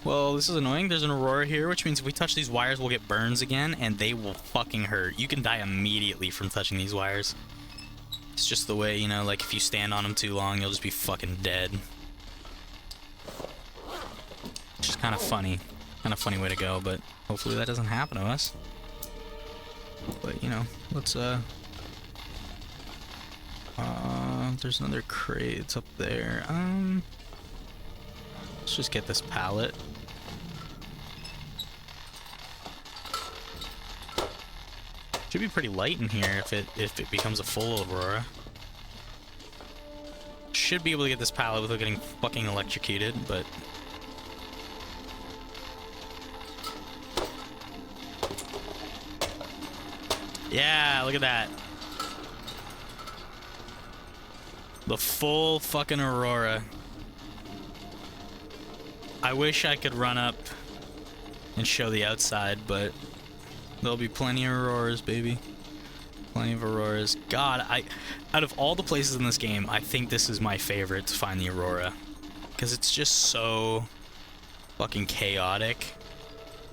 Well, this is annoying. There's an aurora here, which means if we touch these wires, we'll get burns again, and they will fucking hurt. You can die immediately from touching these wires. It's just the way, you know, like if you stand on them too long, you'll just be fucking dead. Which is kind of funny. Kind of funny way to go, but hopefully that doesn't happen to us. But, you know, let's, there's another crate. It's up there. Let's just get this pallet. Should be pretty light in here if it becomes a full aurora. Should be able to get this pallet without getting fucking electrocuted, but yeah, look at that. The full fucking aurora. I wish I could run up and show the outside, but there'll be plenty of auroras, baby. Plenty of auroras. God, out of all the places in this game, I think this is my favorite to find the aurora. Because it's just so fucking chaotic.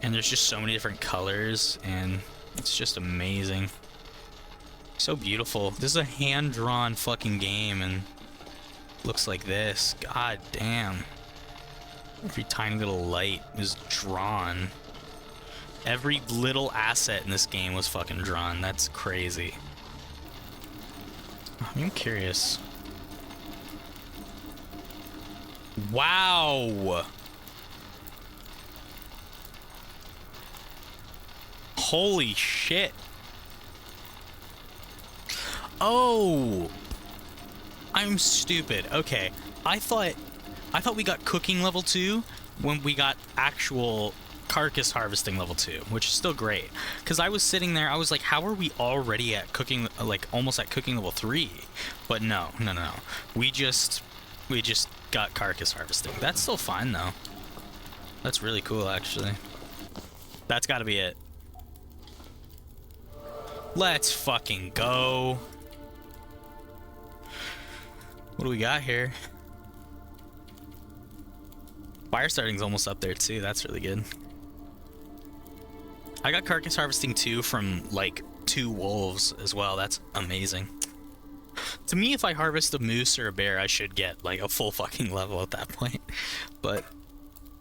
And there's just so many different colors, and it's just amazing. So beautiful. This is a hand-drawn fucking game, and looks like this. God damn. Every tiny little light is drawn. Every little asset in this game was fucking drawn. That's crazy. I'm curious. Wow. Holy shit. Oh. I'm stupid. Okay. I thought we got cooking level 2 when we got actual carcass harvesting level 2, which is still great. Because I was sitting there, I was like, how are we already at cooking, like almost at cooking level 3? But no. We just got carcass harvesting. That's still fine though. That's really cool actually. That's gotta be it. Let's fucking go. What do we got here? Fire starting's almost up there too. That's really good. I got carcass harvesting 2 from like 2 wolves as well. That's amazing. To me, if I harvest a moose or a bear, I should get like a full fucking level at that point. But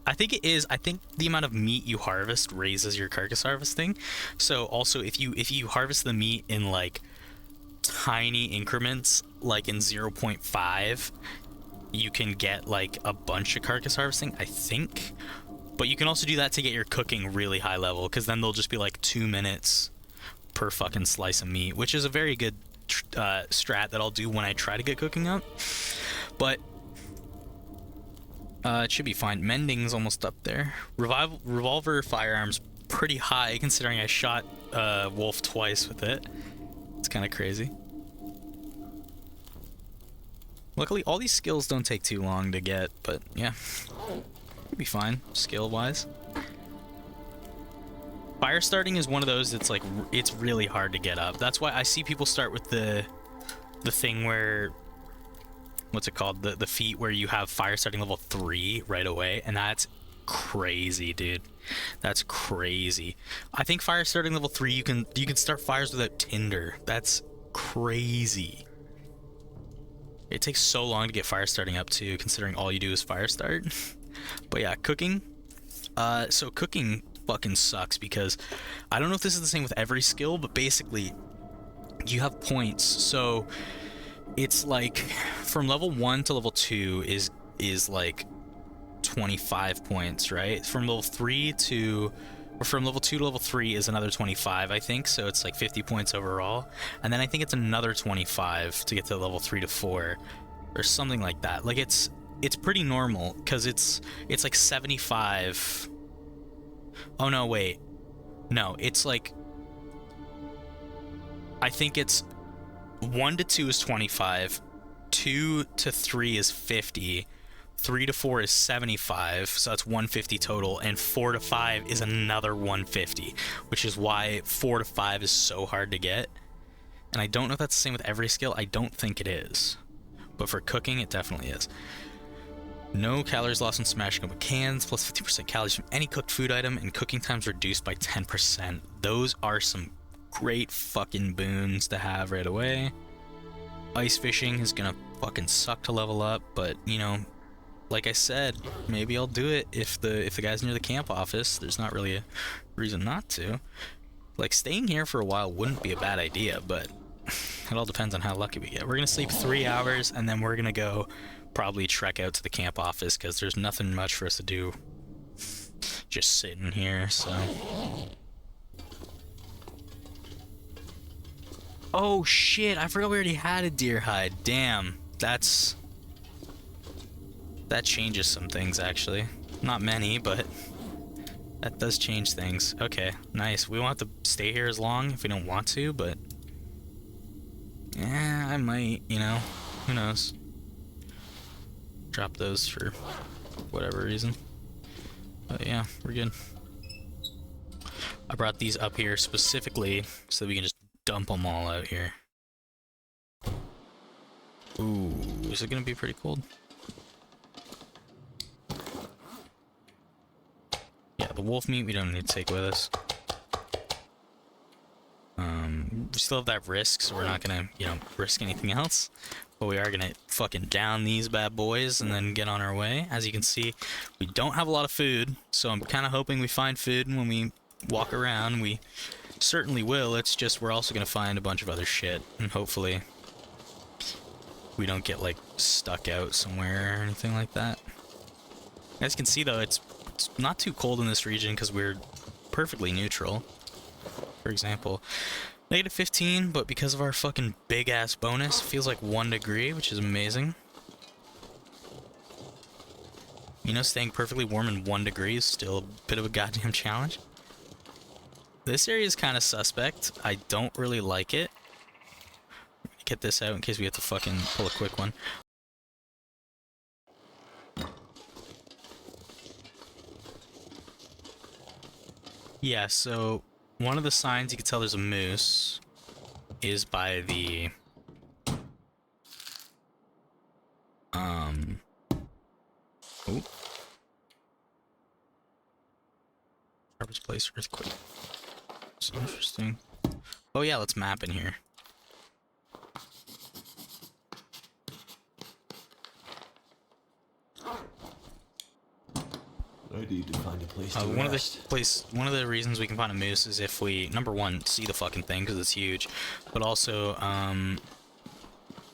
I think it is. I think the amount of meat you harvest raises your carcass harvesting. So also, if you harvest the meat in like tiny increments, like in 0.5, you can get like a bunch of carcass harvesting, I think. But you can also do that to get your cooking really high level, because then they'll just be like 2 minutes per fucking slice of meat, which is a very good strat that I'll do when I try to get cooking up. But it should be fine. Mending's almost up there. Revolver firearms pretty high, considering I shot wolf twice with it. It's kind of crazy. Luckily, all these skills don't take too long to get, but yeah. It'll be fine, skill-wise. Fire starting is one of those that's like, it's really hard to get up. That's why I see people start with the thing where, what's it called? The feat where you have fire starting level 3 right away, and that's crazy, dude. That's crazy. I think fire starting level 3, you can start fires without tinder. That's crazy. It takes so long to get fire starting up too, considering all you do is fire start. But yeah, cooking. So cooking fucking sucks, because I don't know if this is the same with every skill, but basically you have points. So it's like from level 1 to level 2 is like 25 points, right? From level 3 to, or from level 2 to level 3 is another 25, I think. So it's like 50 points overall. And then I think it's another 25 to get to level 3 to 4 or something like that. Like it's pretty normal, because it's like 75. Oh no, wait. No, it's like, I think it's 1 to 2 is 25, 2 to 3 is 50, 3 to 4 is 75, so that's 150 total, and 4 to 5 is another 150, which is why 4 to 5 is so hard to get. And I don't know if that's the same with every skill. I don't think it is, but for cooking it definitely is. No calories lost when smashing open cans, plus 50% calories from any cooked food item, and cooking times reduced by 10%. Those are some great fucking boons to have right away. Ice fishing is gonna fucking suck to level up, but you know, like I said, maybe I'll do it if the guy's near the camp office. There's not really a reason not to. Like, staying here for a while wouldn't be a bad idea, but it all depends on how lucky we get. We're gonna sleep 3 hours, and then we're gonna go probably trek out to the camp office, because there's nothing much for us to do just sitting here, so... Oh shit, I forgot we already had a deer hide. Damn, that changes some things, actually. Not many, but that does change things. Okay, nice. We won't have to stay here as long if we don't want to, but... yeah, I might, you know. Who knows? Drop those for whatever reason. But yeah, we're good. I brought these up here specifically so that we can just dump them all out here. Ooh, is it gonna be pretty cold? Yeah, the wolf meat we don't need to take with us. We still have that risk, so we're not gonna, you know, risk anything else. But we are gonna fucking down these bad boys and then get on our way. As you can see, we don't have a lot of food, so I'm kind of hoping we find food when we walk around. We certainly will. It's just we're also gonna find a bunch of other shit, and hopefully we don't get like stuck out somewhere or anything like that. As you can see though, it's not too cold in this region because we're perfectly neutral. For example, -15, but because of our fucking big ass bonus, it feels like 1 degree, which is amazing. You know, staying perfectly warm in 1 degree is still a bit of a goddamn challenge. This area is kind of suspect. I don't really like it. Get this out in case we have to fucking pull a quick one. Yeah, so one of the signs you can tell there's a moose is by the oh, Harvard's Place earthquake. So interesting. Oh yeah, let's map in here. I need to find a place to rest. One of the reasons we can find a moose is if we, number one, see the fucking thing because it's huge, but also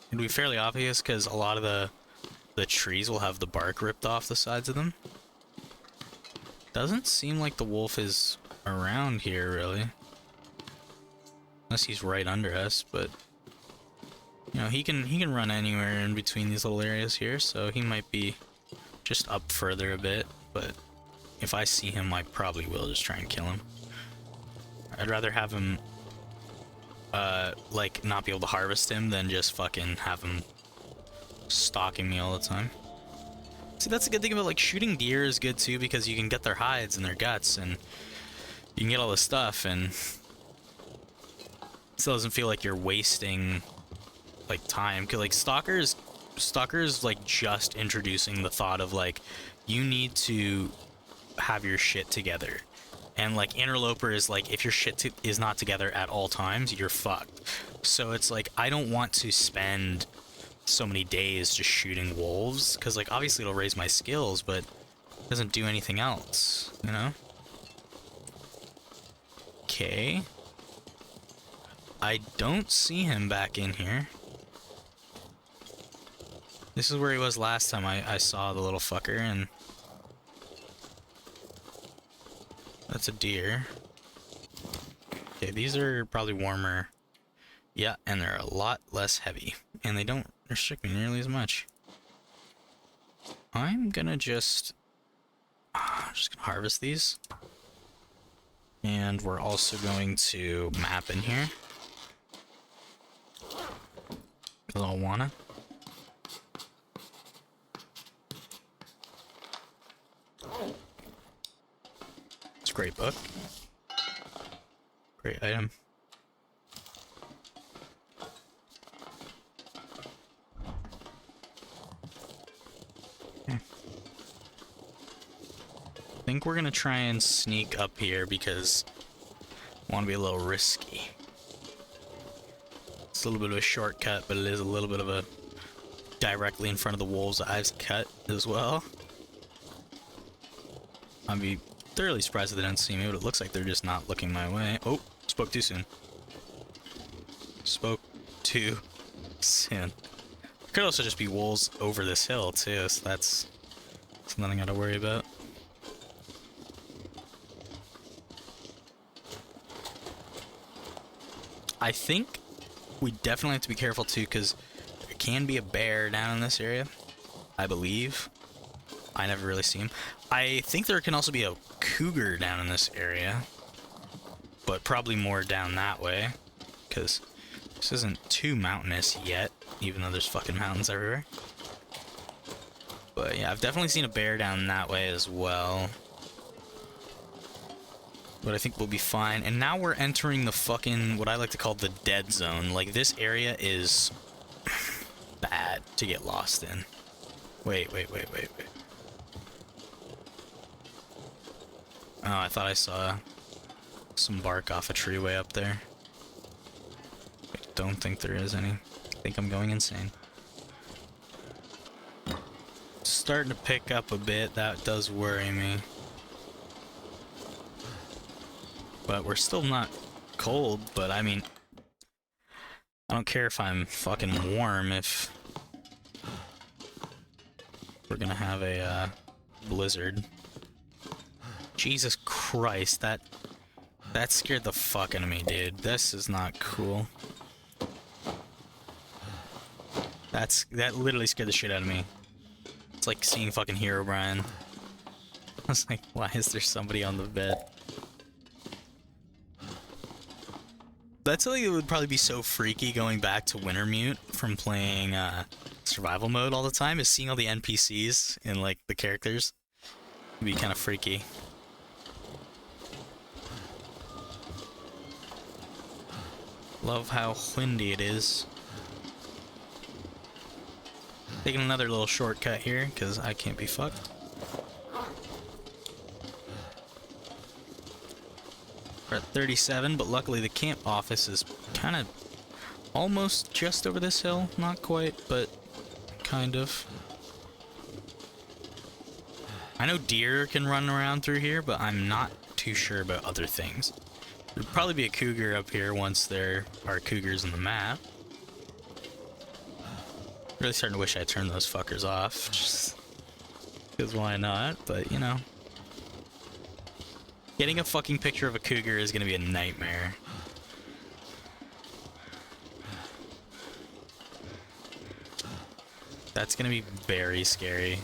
it'd be fairly obvious because a lot of the trees will have the bark ripped off the sides of them. Doesn't seem like the wolf is around here really, unless he's right under us. But you know, he can run anywhere in between these little areas here, so he might be just up further a bit. But if I see him, I probably will just try and kill him. I'd rather have him like not be able to harvest him than just fucking have him stalking me all the time. See, that's a good thing about like shooting deer is good too, because you can get their hides and their guts and you can get all this stuff, and it still doesn't feel like you're wasting like time. Cause like stalkers like just introducing the thought of like you need to have your shit together. And like interloper is like if your shit is not together at all times, you're fucked. So it's like I don't want to spend so many days just shooting wolves, because like obviously it'll raise my skills, but it doesn't do anything else, you know? Okay. I don't see him back in here. This is where he was last time I saw the little fucker, and that's a deer. Okay, these are probably warmer. Yeah, and they're a lot less heavy, and they don't restrict me nearly as much. I'm gonna just gonna harvest these, and we're also going to map in here because I'll wanna. It's a great book. Great item. Okay. think we're gonna try and sneak up here because I want to be a little risky. It's a little bit of a shortcut, but it is a little bit of a directly in front of the wolves' eyes cut as well. I'd be thoroughly surprised if they don't see me, but it looks like they're just not looking my way. Oh, spoke too soon. Spoke too soon. Could also just be wolves over this hill too, so that's nothing I gotta worry about. I think we definitely have to be careful too, because there can be a bear down in this area, I believe. I never really see him. I think there can also be a cougar down in this area, but probably more down that way, because this isn't too mountainous yet, even though there's fucking mountains everywhere. But yeah, I've definitely seen a bear down that way as well. But I think we'll be fine. And now we're entering the fucking, what I like to call the dead zone. Like, this area is bad to get lost in. Wait. Oh, I thought I saw some bark off a tree way up there. I don't think there is any. I think I'm going insane. Starting to pick up a bit. That does worry me. But we're still not cold, but I mean, I don't care if I'm fucking warm if we're gonna have a blizzard. Jesus Christ, that scared the fuck out of me, dude. This is not cool. That literally scared the shit out of me. It's like seeing fucking Herobrine. I was like, why is there somebody on the bed? That's something that would probably be so freaky going back to Wintermute from playing survival mode all the time, is seeing all the NPCs and like the characters. It'd be kind of freaky. Love how windy it is. Taking another little shortcut here, because I can't be fucked. We're at 37, but luckily the camp office is kind of almost just over this hill. Not quite, but kind of. I know deer can run around through here, but I'm not too sure about other things. There'd probably be a cougar up here once there are cougars on the map. Really starting to wish I turned those fuckers off, just because why not, but you know. Getting a fucking picture of a cougar is gonna be a nightmare. That's gonna be very scary.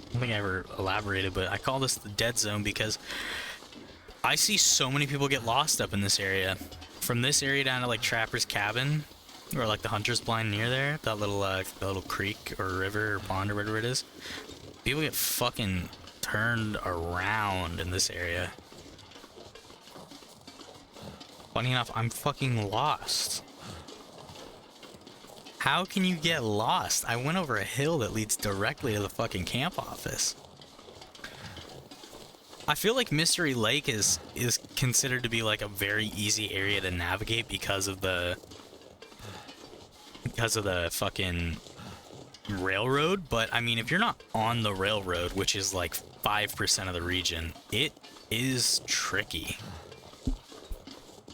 I don't think I ever elaborated, but I call this the dead zone because I see so many people get lost up in this area. From this area down to like Trapper's Cabin, or like the Hunter's Blind near there, that little creek or river or pond or whatever it is. People get fucking turned around in this area. Funny enough, I'm fucking lost. How can you get lost? I went over a hill that leads directly to the fucking camp office. I feel like Mystery Lake is considered to be like a very easy area to navigate because of the fucking railroad, but I mean, if you're not on the railroad, which is like 5% of the region, it is tricky.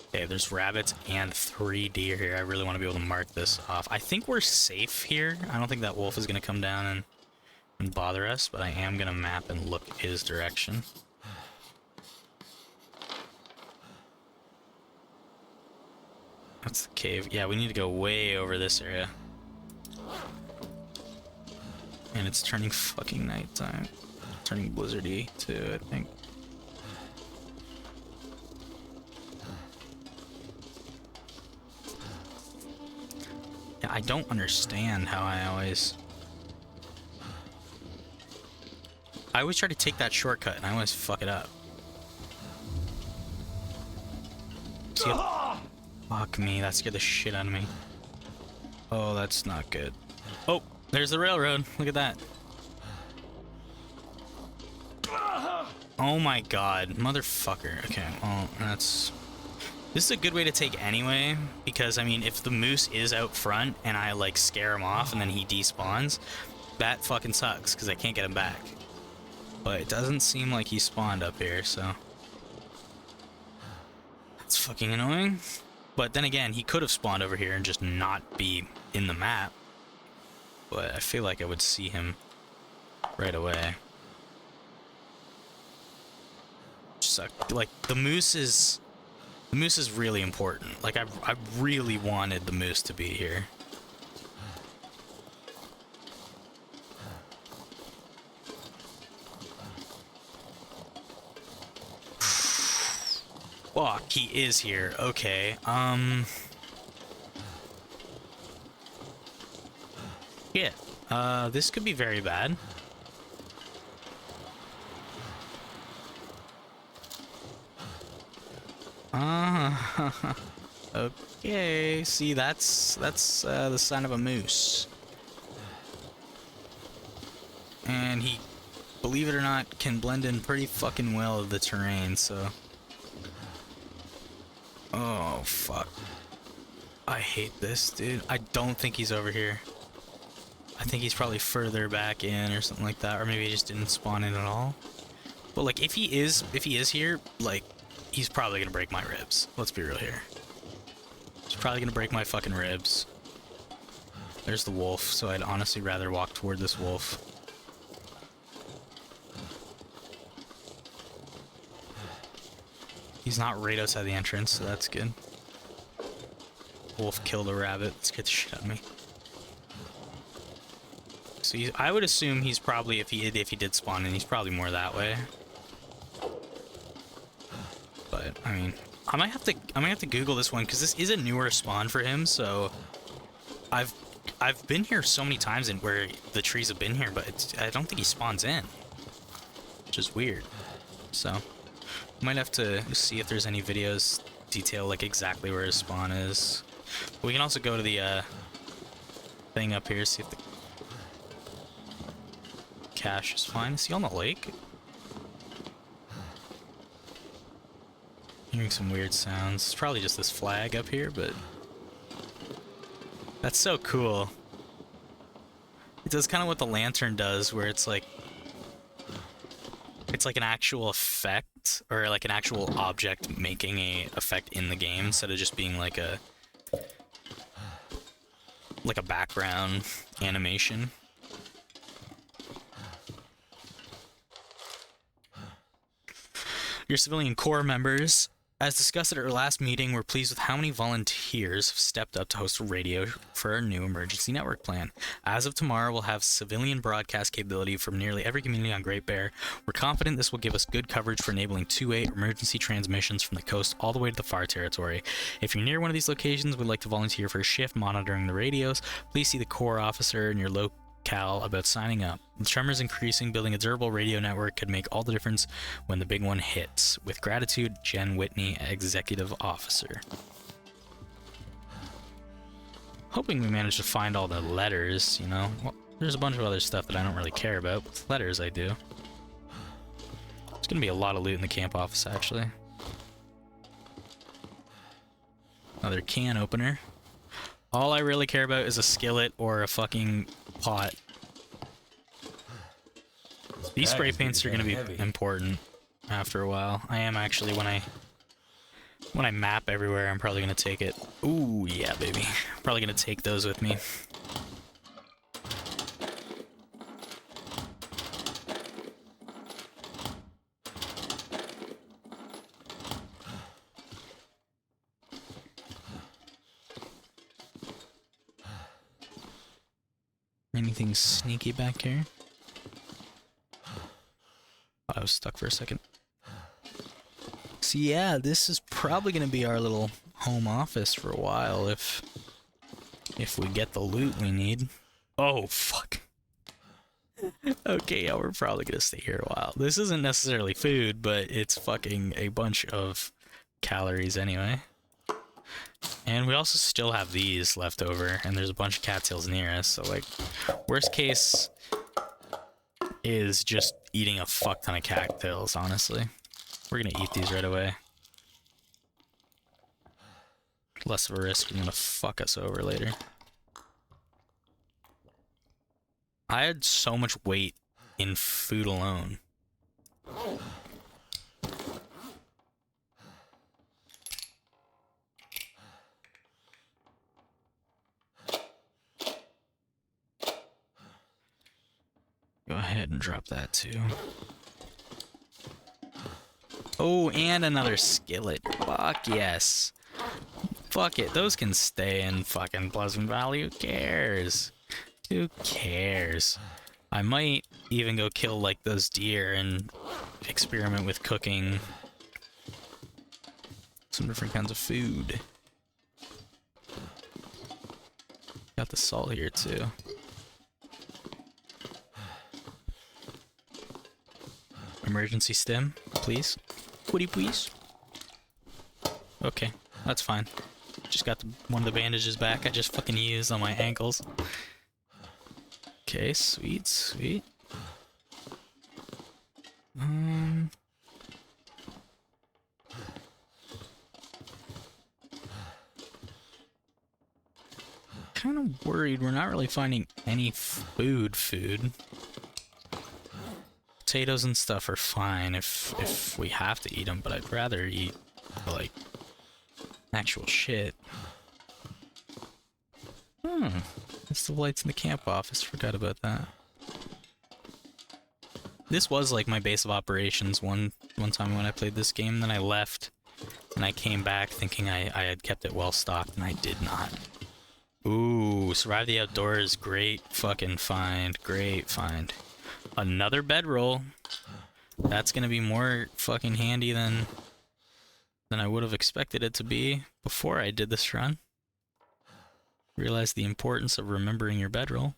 Okay, there's rabbits and 3 deer here. I really want to be able to mark this off. I think we're safe here. I don't think that wolf is going to come down and bother us, but I am going to map and look his direction. That's the cave. Yeah, we need to go way over this area. And it's turning fucking nighttime. Turning blizzardy too, I think. Yeah, I don't understand how I always try to take that shortcut and I always fuck it up. See, Fuck me, that scared the shit out of me. Oh, that's not good. Oh, there's the railroad. Look at that. Oh my god, motherfucker. Okay, well, that's... This is a good way to take anyway, because, I mean, if the moose is out front and I, like, scare him off and then he despawns, that fucking sucks, because I can't get him back. But it doesn't seem like he spawned up here, so... That's fucking annoying. But then again, he could have spawned over here and just not be in the map. But I feel like I would see him right away. Just like, the moose is really important. Like, I really wanted the moose to be here. Fuck, he is here. Okay, yeah, this could be very bad. Okay, see, that's the sign of a moose. And he, believe it or not, can blend in pretty fucking well with the terrain, so... Oh, fuck. I hate this, dude. I don't think he's over here. I think he's probably further back in or something like that, or maybe he just didn't spawn in at all. But, like, if he is here, like, he's probably gonna break my ribs. Let's be real here. He's probably gonna break my fucking ribs. There's the wolf, so I'd honestly rather walk toward this wolf. He's not right outside the entrance, so that's good. Wolf killed a rabbit. Let's get the shit out of me. So I would assume he's probably, if he did spawn in, he's probably more that way. But I mean, I might have to Google this one because this is a newer spawn for him. So I've been here so many times and where the trees have been here, but I don't think he spawns in, which is weird. So might have to see if there's any videos detail like exactly where his spawn is. We can also go to the thing up here, see if the cache is fine. Is he on the lake? Hearing some weird sounds. It's probably just this flag up here, but that's so cool. It does kind of what the lantern does, where it's like an actual effect, or like an actual object making a effect in the game instead of just being like a background animation. Your civilian corps members, as discussed at our last meeting, we're pleased with how many volunteers have stepped up to host a radio for our new emergency network plan. As of tomorrow, we'll have civilian broadcast capability from nearly every community on Great Bear. We're confident this will give us good coverage for enabling 2-way emergency transmissions from the coast all the way to the far territory. If you're near one of these locations and would like to volunteer for a shift monitoring the radios, please see the Corps officer in your local about signing up. The tremors increasing, building a durable radio network could make all the difference when the big one hits. With gratitude, Jen Whitney, Executive Officer. Hoping we managed to find all the letters, you know. Well, there's a bunch of other stuff that I don't really care about, but letters I do. There's gonna be a lot of loot in the camp office, actually. Another can opener. All I really care about is a skillet or a fucking pot. These spray paints are going to be important after a while. I am actually, when I map everywhere, I'm probably going to take it. Ooh, yeah, baby. Probably going to take those with me. Anything sneaky back here? Oh, I was stuck for a second. So yeah, this is probably going to be our little home office for a while if we get the loot we need. Oh, fuck. Okay, yeah, we're probably going to stay here a while. This isn't necessarily food, but it's fucking a bunch of calories anyway. And we also still have these left over, and there's a bunch of cattails near us, so like, worst case is just eating a fuck ton of cattails, honestly. We're gonna eat these right away. Less of a risk, I'm gonna fuck us over later. I had so much weight in food alone. Go ahead and drop that too. Oh, and another skillet. Fuck yes. Fuck it. Those can stay in fucking Pleasant Valley. Who cares? Who cares? I might even go kill like those deer and experiment with cooking some different kinds of food. Got the salt here too. Emergency stim, please. Would you please? Okay, that's fine. Just got one of the bandages back I just fucking used on my ankles. Okay, sweet, sweet. Kind of worried we're not really finding any food. Potatoes and stuff are fine if we have to eat them, but I'd rather eat like actual shit. It's the lights in the camp office. Forgot about that. This was like my base of operations one time when I played this game. Then I left and I came back thinking I had kept it well stocked, and I did not. Ooh, survive the outdoors. Great fucking find. Great find. Another bedroll. That's gonna be more fucking handy than I would have expected it to be before I did this run. Realize the importance of remembering your bedroll.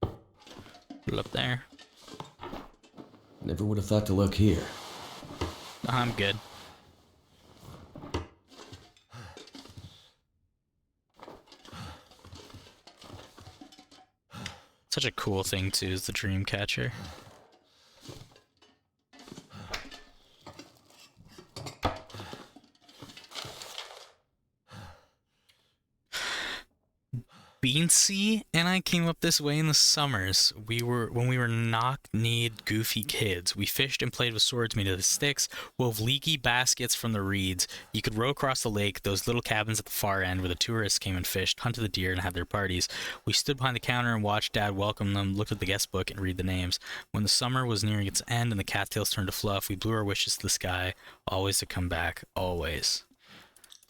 Put it up there. Never would have thought to look here. I'm good. Such a cool thing too is the dream catcher. Beansy and I came up this way in the summers. When we were knock-kneed, goofy kids. We fished and played with swords made of sticks, wove leaky baskets from the reeds. You could row across the lake, those little cabins at the far end where the tourists came and fished, hunted the deer, and had their parties. We stood behind the counter and watched Dad welcome them, looked at the guest book, and read the names. When the summer was nearing its end and the cattails turned to fluff, we blew our wishes to the sky, always to come back, always.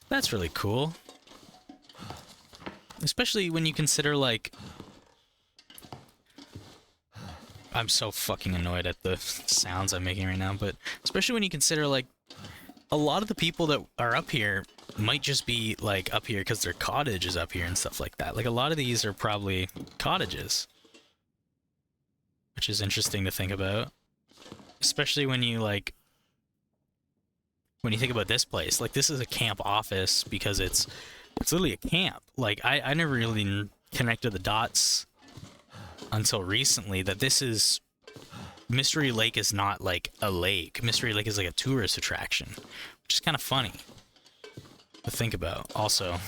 That's really cool. Especially when you consider, like... I'm so fucking annoyed at the sounds I'm making right now, but especially when you consider, like, a lot of the people that are up here might just be, like, up here because their cottage is up here and stuff like that. Like, a lot of these are probably cottages. Which is interesting to think about. Especially when you, like... When you think about this place. Like, this is a camp office because it's literally a camp. Like, I never really connected the dots until recently that this is... Mystery Lake is not, like, a lake. Mystery Lake is, like, a tourist attraction. Which is kind of funny to think about. Also,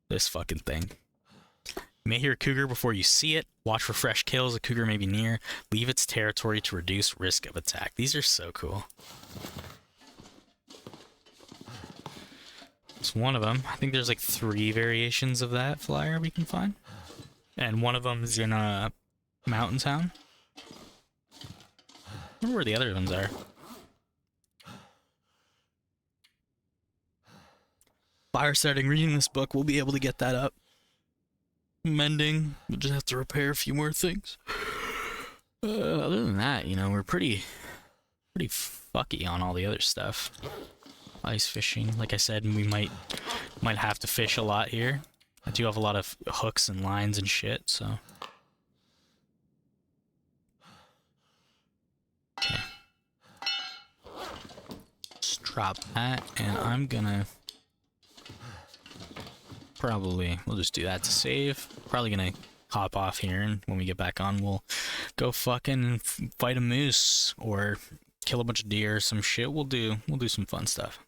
this fucking thing. You may hear a cougar before you see it. Watch for fresh kills. A cougar may be near. Leave its territory to reduce risk of attack. These are so cool. It's one of them. I think there's like 3 variations of that flyer we can find. And one of them is in a mountain town. I wonder where the other ones are. Fire starting. Reading this book, we'll be able to get that up. Mending. We'll just have to repair a few more things. Other than that, you know, we're pretty fucky on all the other stuff. Ice fishing, like I said, we might have to fish a lot here. I do have a lot of hooks and lines and shit, so. Okay. drop that, and I'm gonna we'll just do that to save. Probably gonna hop off here, and when we get back on, we'll go fucking fight a moose or kill a bunch of deer or some shit. We'll do some fun stuff.